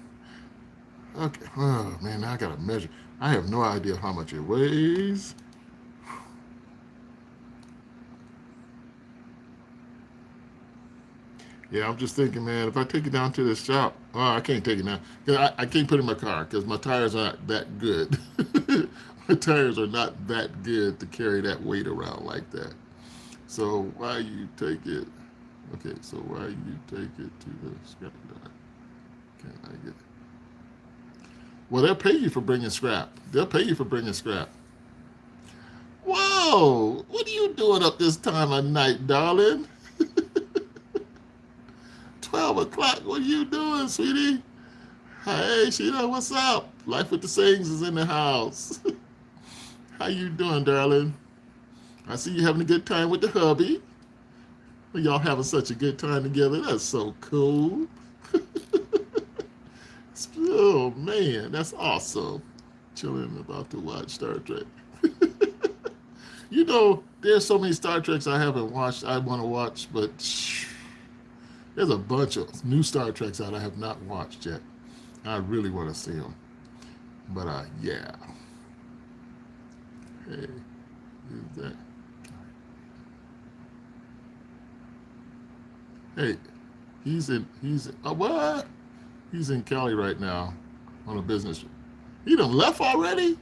Okay. Oh man, now I gotta measure. I have no idea how much it weighs. Yeah, I'm just thinking, man, if I take it down to the shop, I can't take it down. 'Cause I can't put it in my car because my tires aren't that good. My tires are not that good to carry that weight around like that. So why you take it? Okay, so why you take it to the scrap yard? Can I get it? Well, they'll pay you for bringing scrap. They'll pay you for bringing scrap. Whoa! What are you doing up this time of night, darling? 12 o'clock, what are you doing, sweetie? Hey, Sheila, what's up? Life with the Sayings is in the house. How you doing, darling? I see you having a good time with the hubby. Y'all having such a good time together. That's so cool. Oh, man, that's awesome. Chilling about to watch Star Trek. There's so many Star Treks I haven't watched, I want to watch, but there's a bunch of new Star Treks that I have not watched yet. I really want to see them. But, yeah. Hey, is that? Hey, what? He's in Cali right now on a business. He done left already?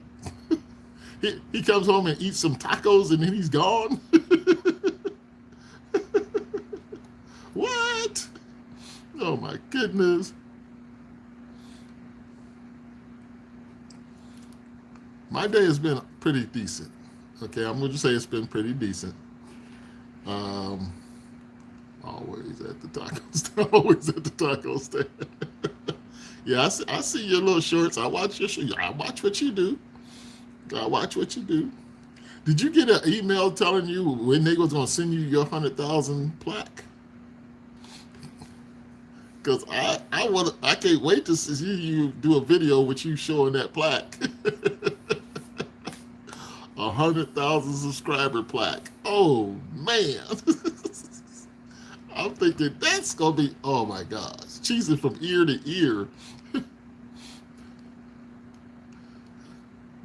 He comes home and eats some tacos and then he's gone? What? Oh my goodness. My day has been pretty decent. Okay, I'm going to say it's been pretty decent. Always at the taco stand. Always at the taco stand. Yeah, I see your little shorts. I watch your I watch what you do. I watch what you do. Did you get an email telling you when they was gonna send you your 100,000 plaque? Cause I can't wait to see you do a video with you showing that plaque. 100,000 subscriber plaque. Oh man. I'm thinking that's gonna be, oh my gosh, cheesing from ear to ear.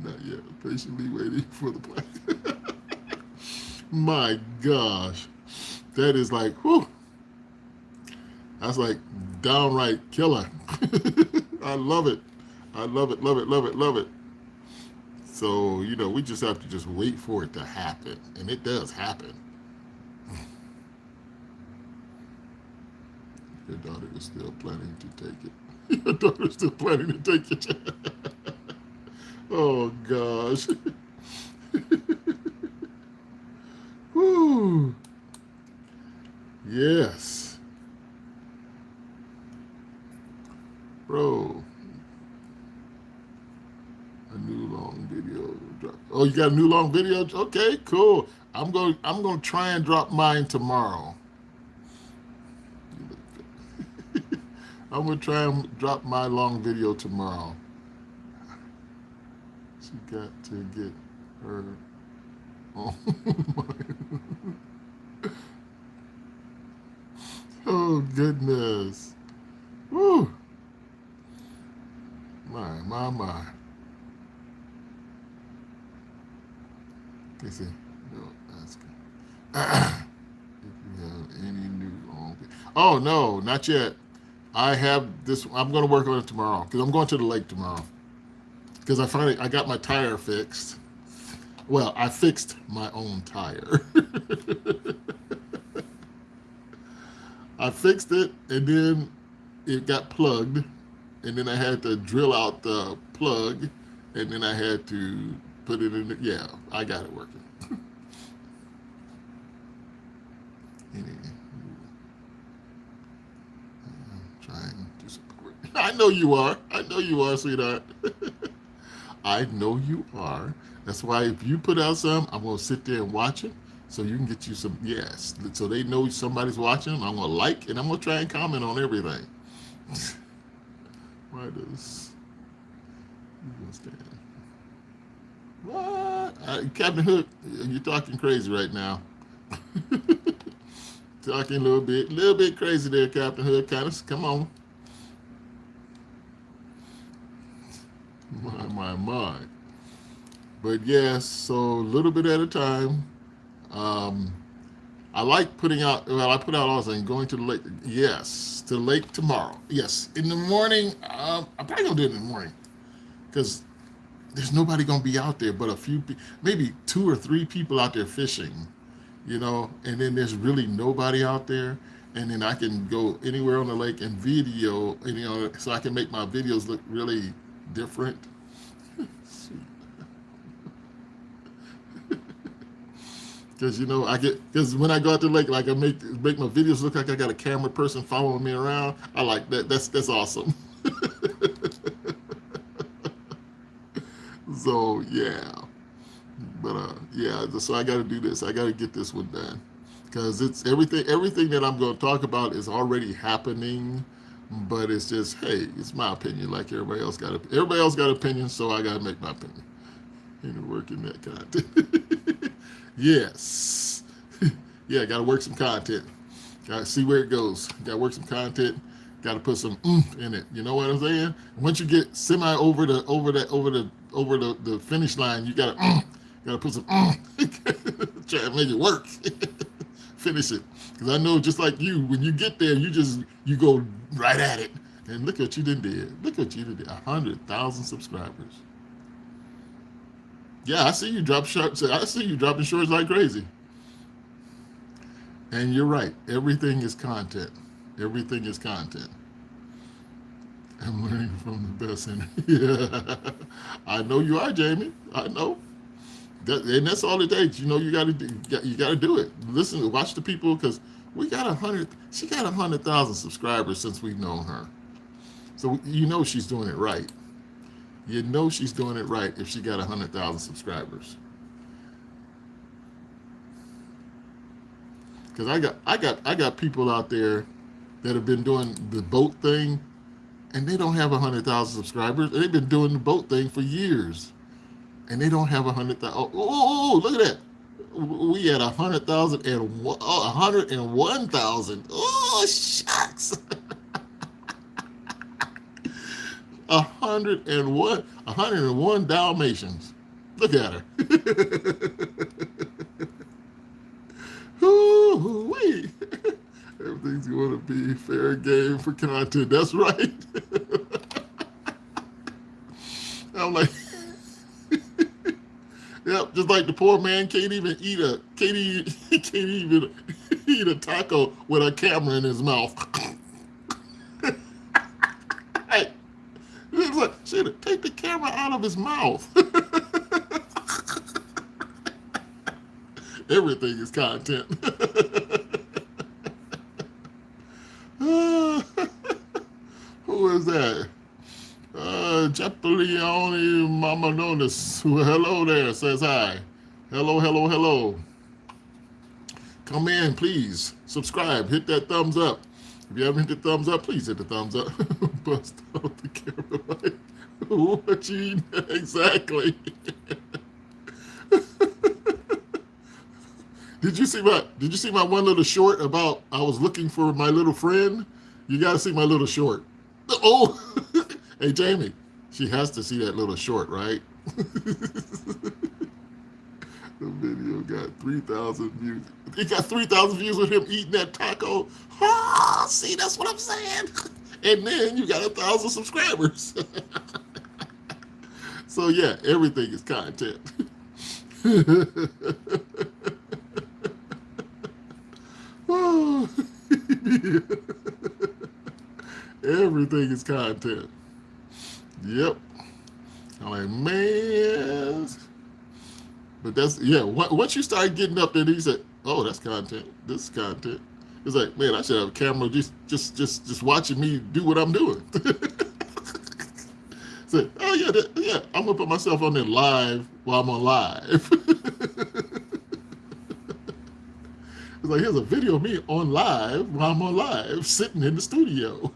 Not yet. Patiently waiting for the plaque. My gosh, that is like, whew, that's like downright killer. I love it. I love it, love it, love it, love it. So, we just have to just wait for it to happen. And it does happen. Your daughter is still planning to take it. Your daughter is still planning to take it. Oh, gosh. Whew. Yes. Bro. A new long video drop. Oh, you got a new long video? Okay, cool. I'm gonna try and drop mine tomorrow. I'm gonna try and drop my long video tomorrow. She got to get her. Oh my. Oh goodness. Woo. My. They say, no, ask if you have any new long. Oh no, not yet. I have this. I'm going to work on it tomorrow because I'm going to the lake tomorrow. Because I got my tire fixed. Well, I fixed my own tire. I fixed it, and then it got plugged, and then I had to drill out the plug, and then I had to put it in. Yeah, I got it working. Trying to support. I know you are. I know you are, sweetheart. I know you are. That's why if you put out some, I'm gonna sit there and watch it, so you can get you some. Yes, so they know somebody's watching. I'm gonna like, and I'm gonna try and comment on everything. Why does you understand? What? Captain Hook, you're talking crazy right now. Talking a little bit crazy there, Captain Hook. Kind of, come on. My. But yes, so a little bit at a time. I like putting out. Well, I put out all the time. Going to the lake. Yes, to the lake tomorrow. Yes, in the morning. I'm probably gonna do it in the morning because there's nobody gonna be out there but a few, maybe 2 or 3 people out there fishing. And then there's really nobody out there, and then I can go anywhere on the lake and video, so I can make my videos look really different. Because because when I go out to the lake, like I make my videos look like I got a camera person following me around. I like that. That's awesome. So yeah. But so I got to do this. I got to get this one done because it's everything that I'm going to talk about is already happening. But it's just, hey, it's my opinion. Like everybody else got opinions, so I got to make my opinion. Working that content. Yes. Yeah, got to work some content. Got to see where it goes. Got to work some content. Got to put some in it. You know what I'm saying? Once you get semi over the finish line, you got to put some try to make it work. Finish it. Because I know just like you, when you get there, you go right at it. And look what you did. Look what you did. 100,000 subscribers. Yeah, I see you drop shorts. I see you dropping shorts like crazy. And you're right. Everything is content. Everything is content. I'm learning from the best. Yeah, I know you are, Jamie. I know. And that's all it takes. You got to do it. Listen, watch the people because she got 100,000 subscribers since we've known her. So you know she's doing it right. You know she's doing it right if she got 100,000 subscribers. Because I got people out there that have been doing the boat thing, and they don't have 100,000 subscribers. They've been doing the boat thing for years, and they don't have 100,000. Oh, look at that! We had 100,000 and 101,000. Oh, shucks! 101 Dalmatians. Look at her. Ooh-wee. Everything's going to be fair game for content. That's right. I'm like, yep, just like the poor man can't even eat a taco with a camera in his mouth. Hey, it's like, shit, take the camera out of his mouth. Everything is content. Who is that? Jepolioni Mama Nonis. Hello there, says hi. Hello, hello, hello. Come in, please. Subscribe. Hit that thumbs up. If you haven't hit the thumbs up, please hit the thumbs up. Bust out the camera light. What you eating? Exactly. Did you see my one little short about I was looking for my little friend? You got to see my little short. Oh, hey Jamie, she has to see that little short, right? The video got 3,000 views. It got 3,000 views with him eating that taco. Ah, see, that's what I'm saying. And then you got 1,000 subscribers. So yeah, everything is content. Oh, everything is content. Yep. I'm like, man. But that's, yeah, once you start getting up there, he said, oh, that's content. This is content. It's like, man, I should have a camera just watching me do what I'm doing. Say, oh, yeah, I'm going to put myself on there live while I'm on live. It's like, here's a video of me on live while I'm on live, sitting in the studio.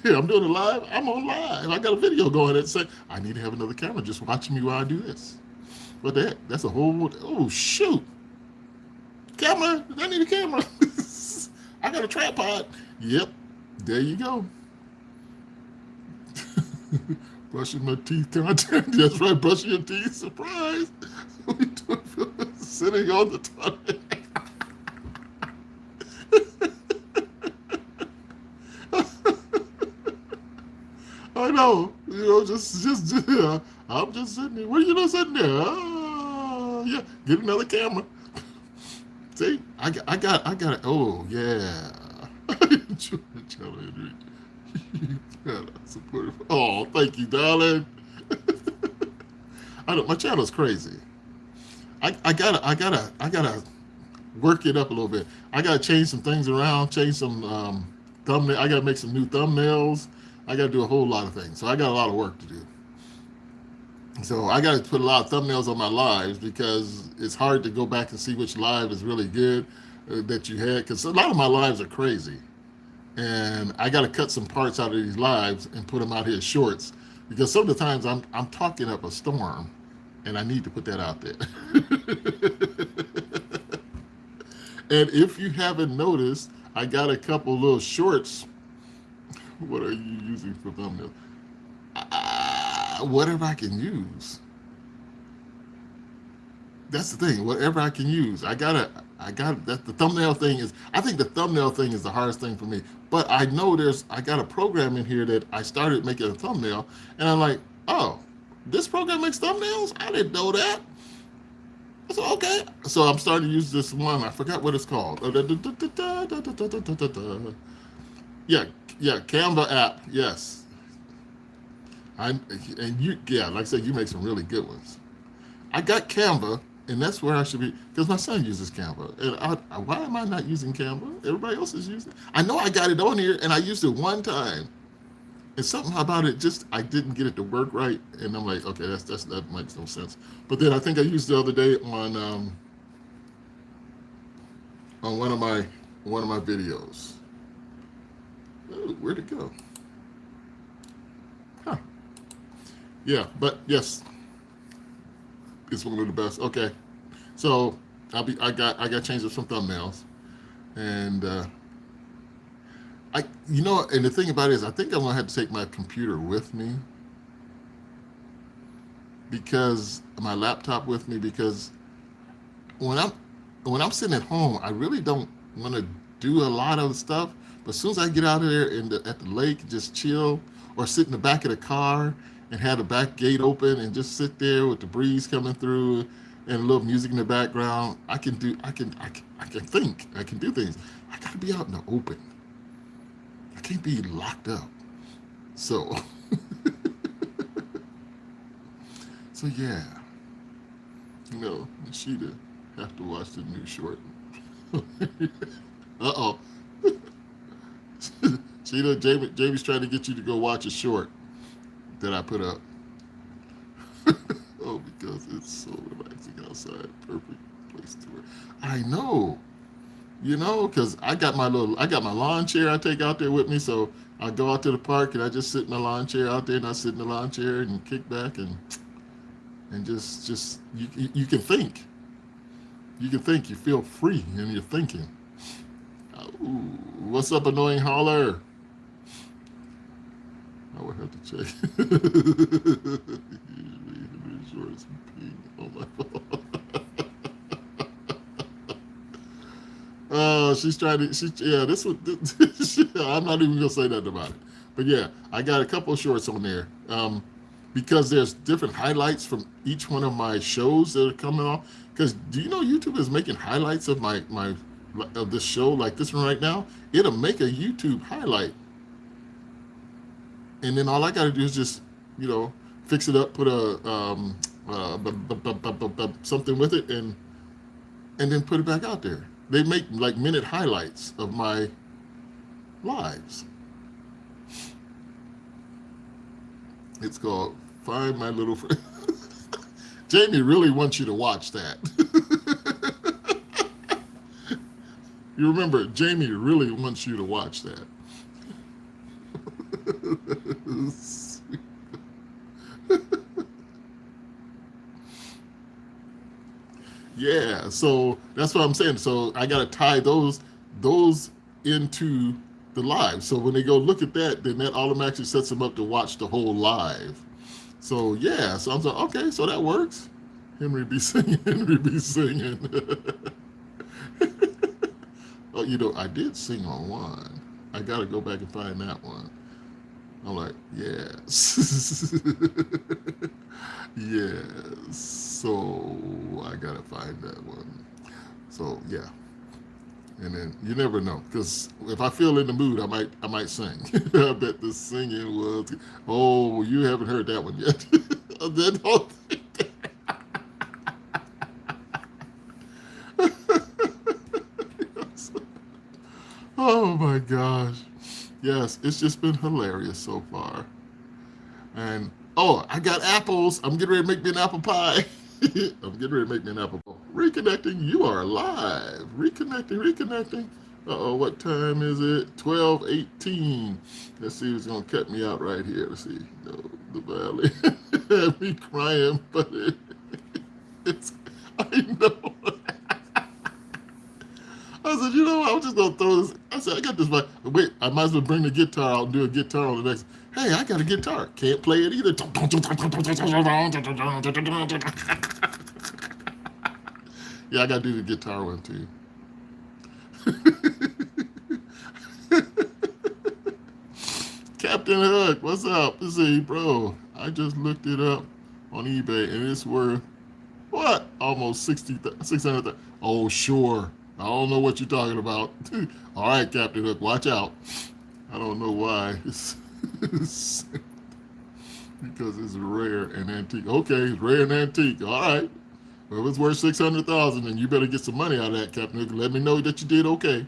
Here, I'm doing it live. I'm on live. I got a video going that say, I need to have another camera just watching me while I do this. What the heck? That's a whole, oh, shoot. Camera. I need a camera. I got a tripod. Yep. There you go. Brushing my teeth content. That's right. Brushing your teeth. Surprise. Sitting on the toilet. I know, just yeah. I'm just sitting there. What are you not sitting there? Yeah, get another camera. See, I got it. Oh yeah. Oh, thank you, darling. I know my channel's crazy. I gotta work it up a little bit. I gotta change some things around, change some thumbnail. I gotta make some new thumbnails. I got to do a whole lot of things. So I got a lot of work to do. So I got to put a lot of thumbnails on my lives because it's hard to go back and see which live is really good that you had. Because a lot of my lives are crazy. And I got to cut some parts out of these lives and put them out here as shorts. Because some of the times I'm talking up a storm and I need to put that out there. And if you haven't noticed, I got a couple little shorts. What are you using for thumbnail? Whatever I can use. That's the thing. Whatever I can use. I got that. The thumbnail thing is. I think the thumbnail thing is the hardest thing for me. But I know I got a program in here that I started making a thumbnail, and I'm like, oh, this program makes thumbnails? I didn't know that. So okay. So I'm starting to use this one. I forgot what it's called. Yeah, Canva app. Yes. Like I said, you make some really good ones. I got Canva, and that's where I should be, because my son uses Canva. And why am I not using Canva? Everybody else is using it. I know I got it on here, and I used it one time. And something about it, just I didn't get it to work right, and I'm like, okay, that makes no sense. But then I think I used the other day on one of my videos. Oh, where'd it go? Huh. Yeah, but yes, it's one of the best. Okay, so I got changed up some thumbnails, and and the thing about it is, I think I'm gonna have to take my computer with me, because my laptop with me, because when I'm when I'm sitting at home, I really don't want to do a lot of stuff. But as soon as I get out of there at the lake, just chill, or sit in the back of the car and have the back gate open and just sit there with the breeze coming through and a little music in the background, I can think, I can do things. I got to be out in the open. I can't be locked up. So, so yeah, Nishida have to watch the new short. Uh-oh. Jamie's trying to get you to go watch a short that I put up. Oh, because it's so relaxing outside. Perfect place to work. I know. Because I got my lawn chair I take out there with me, so I go out to the park and I just sit in my lawn chair out there, and I sit in the lawn chair and kick back and just you can think. You can think. You feel free in your thinking. Ooh, what's up, annoying holler? I would have to check. Shorts and pink. Oh my God. Oh, she's trying to. Yeah, this one. I'm not even gonna say nothing about it. But yeah, I got a couple of shorts on there. Because there's different highlights from each one of my shows that are coming on. Because do you know YouTube is making highlights of my of this show, like this one right now? It'll make a YouTube highlight, and then all I got to do is just fix it up, put a something with it, and then put it back out there. They make like minute highlights of my lives. It's called Find My Little Friend. Jamie really wants you to watch that. You remember, Jamie really wants you to watch that. Yeah, so that's what I'm saying. So I gotta tie those into the live. So when they go look at that, then that automatically sets them up to watch the whole live. So yeah, so I'm like, okay, so that works. Henry be singing, Henry be singing. Oh, I did sing on one. I gotta go back and find that one. I'm like, yes. Yes. So I gotta find that one. So yeah. And then you never know, because if I feel in the mood, I might sing. I bet the singing was. Oh, you haven't heard that one yet. Oh my gosh. Yes, it's just been hilarious so far. And I got apples. I'm getting ready to make me an apple pie. I'm getting ready to make me an apple pie. Reconnecting. You are live. Reconnecting. Uh-oh, what time is it? 12:18. Let's see who's going to cut me out right here. Let's see. No, the valley. Had me crying, but it's, I know. I said, I'm just going to throw this. I said, I got this. Wait, I might as well bring the guitar out and do a guitar on the next. Hey, I got a guitar. Can't play it either. Yeah, I got to do the guitar one too. Captain Hook, what's up? Let's see, bro. I just looked it up on eBay and it's worth what? Almost 600. Oh, sure. I don't know what you're talking about. All right, Captain Hook, watch out. I don't know why. Because it's rare and antique. Okay, it's rare and antique. All right. Well, if it's worth 600,000, then you better get some money out of that, Captain Hook. Let me know that you did okay.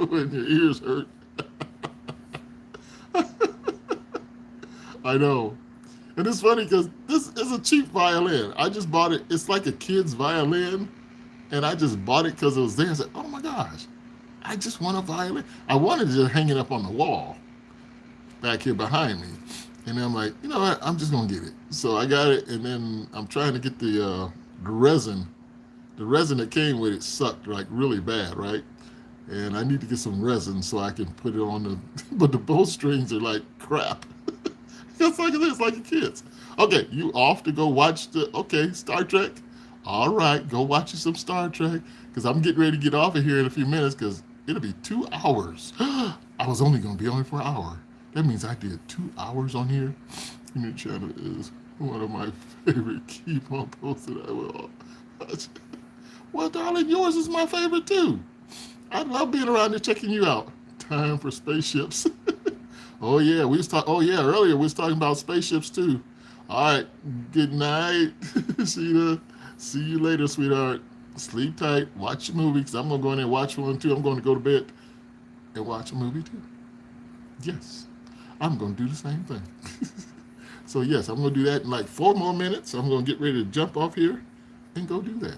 when your ears hurt. I know. And it's funny because this is a cheap violin. I just bought it. It's like a kid's violin. And I just bought it because it was there. I said, oh my gosh, I just want a violin. I wanted to just hang it up on the wall back here behind me. And then I'm like, you know what? I'm just going to get it. So I got it. And then I'm trying to get the resin. The resin that came with it sucked like really bad, right? And I need to get some resin so I can put it on the, but the bowstrings are like crap. It's like a kid's. Okay, you off to go watch Star Trek? All right, go watch you some Star Trek because I'm getting ready to get off of here in a few minutes because it'll be 2 hours. I was only going to be on for an hour. That means I did 2 hours on here. New channel is one of my favorite. Keep on posting. I will. Well, darling, yours is my favorite too. I love being around there checking you out. Time for spaceships. Oh yeah, we was talking. Oh yeah, earlier we was talking about spaceships too. All right, good night, Sheeta. See you later, sweetheart. Sleep tight. Watch your movie because I'm gonna go in and watch one too. I'm going to go to bed and watch a movie too. Yes, I'm gonna do the same thing. So yes, I'm gonna do that in like 4 more minutes. I'm gonna get ready to jump off here and go do that.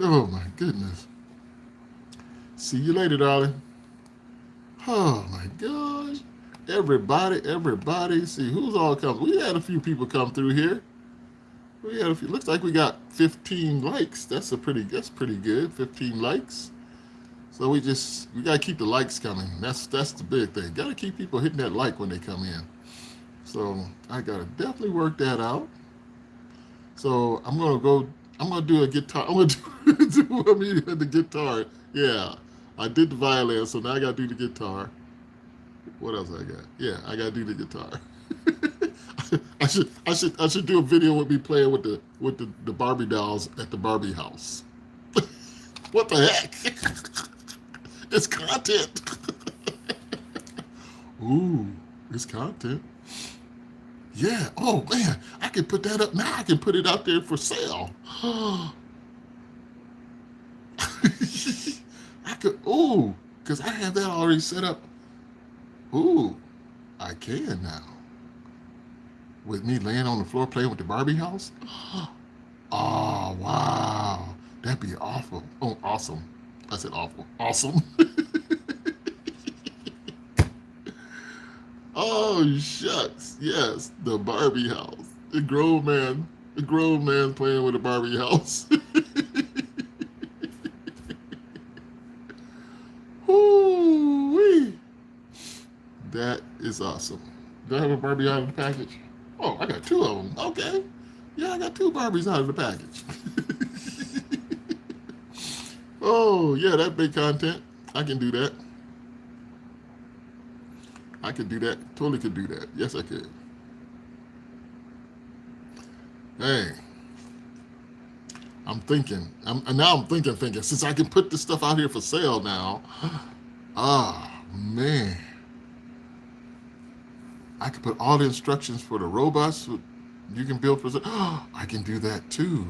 Oh my goodness. See you later, darling. Oh my gosh. Everybody. See who's all coming. We had a few people come through here. We had a few. Looks like we got 15 likes. That's pretty good. 15 likes. So we gotta keep the likes coming. That's the big thing. Gotta keep people hitting that like when they come in. So I gotta definitely work that out. So I'm gonna do a guitar. I'm gonna do the guitar. Yeah. I did the violin, so now I gotta do the guitar. What else I got? Yeah, I gotta do the guitar. I should do a video with me playing with the Barbie dolls at the Barbie house. What the heck? It's content. Ooh, it's content. Yeah. Oh man, I can put that up now. I can put it out there for sale. I could. Ooh, because I have that already set up. Ooh, I can now. With me laying on the floor playing with the Barbie house? Oh, wow. That'd be awful. Oh, awesome. I said awful. Awesome. Oh, shucks. Yes, the Barbie house. The grown man playing with a Barbie house. Woo-wee. That is awesome. Do I have a Barbie out of the package? Oh, I got 2 of them. Okay. Yeah, I got 2 Barbies out of the package. Oh, yeah, that big content. I can do that. I could do that. Totally could do that. Yes, I could. Hey, I'm thinking. Now I'm thinking. Since I can put this stuff out here for sale now. Ah, man. I could put all the instructions for the robots you can build for sale. I can do that too.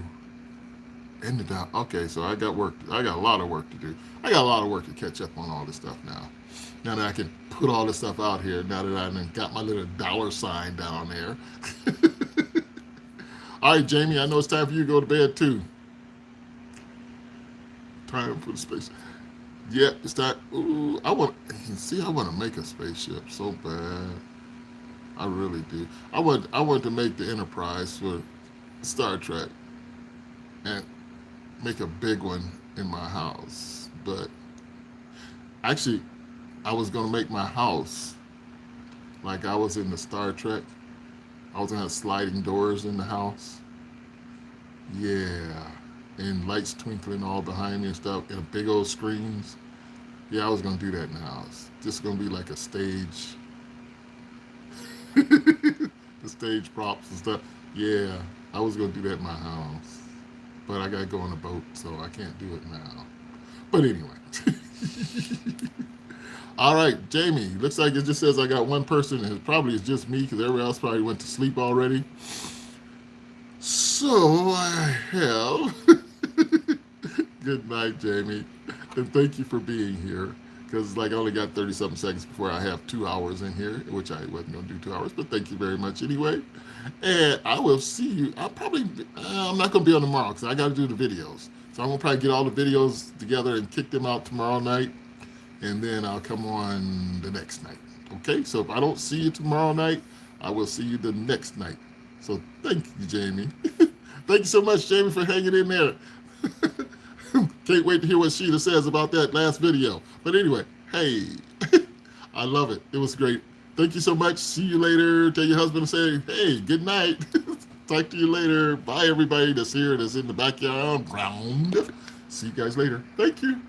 Okay, so I got a lot of work to do. I got a lot of work to catch up on all this stuff now. Now that I can put all this stuff out here, now that I've got my little $ down there. All right, Jamie, I know it's time for you to go to bed too. Time for the space. Yeah, it's time. Ooh, I want to make a spaceship so bad. I really do. I want to make the Enterprise for Star Trek and make a big one in my house. But actually, I was gonna make my house like I was in the Star Trek. I was gonna have sliding doors in the house. Yeah, and lights twinkling all behind me and stuff, and big old screens. Yeah, I was gonna do that in the house. Just gonna be like a stage. The stage props and stuff. Yeah, I was gonna do that in my house, but I gotta go on a boat, so I can't do it now. But anyway. All right, Jamie. Looks like it just says I got one person, and it probably is just me because everybody else probably went to sleep already. So I have. Good night, Jamie. And thank you for being here. Because like I only got 30 something seconds before I have 2 hours in here, which I wasn't gonna do 2 hours, but thank you very much anyway. And I will see you. I'm not gonna be on tomorrow because I got to do the videos. So I'm gonna probably get all the videos together and kick them out tomorrow night, and then I'll come on the next night. Okay. So if I don't see you tomorrow night, I will see you the next night. So thank you, Jamie. Thank you so much, Jamie, for hanging in there. Can't wait to hear what Sheila says about that last video. But anyway, hey, I love it. It was great. Thank you so much. See you later. Tell your husband to say, hey, good night. Talk to you later. Bye, everybody that's here, that's in the backyard ground. See you guys later. Thank you.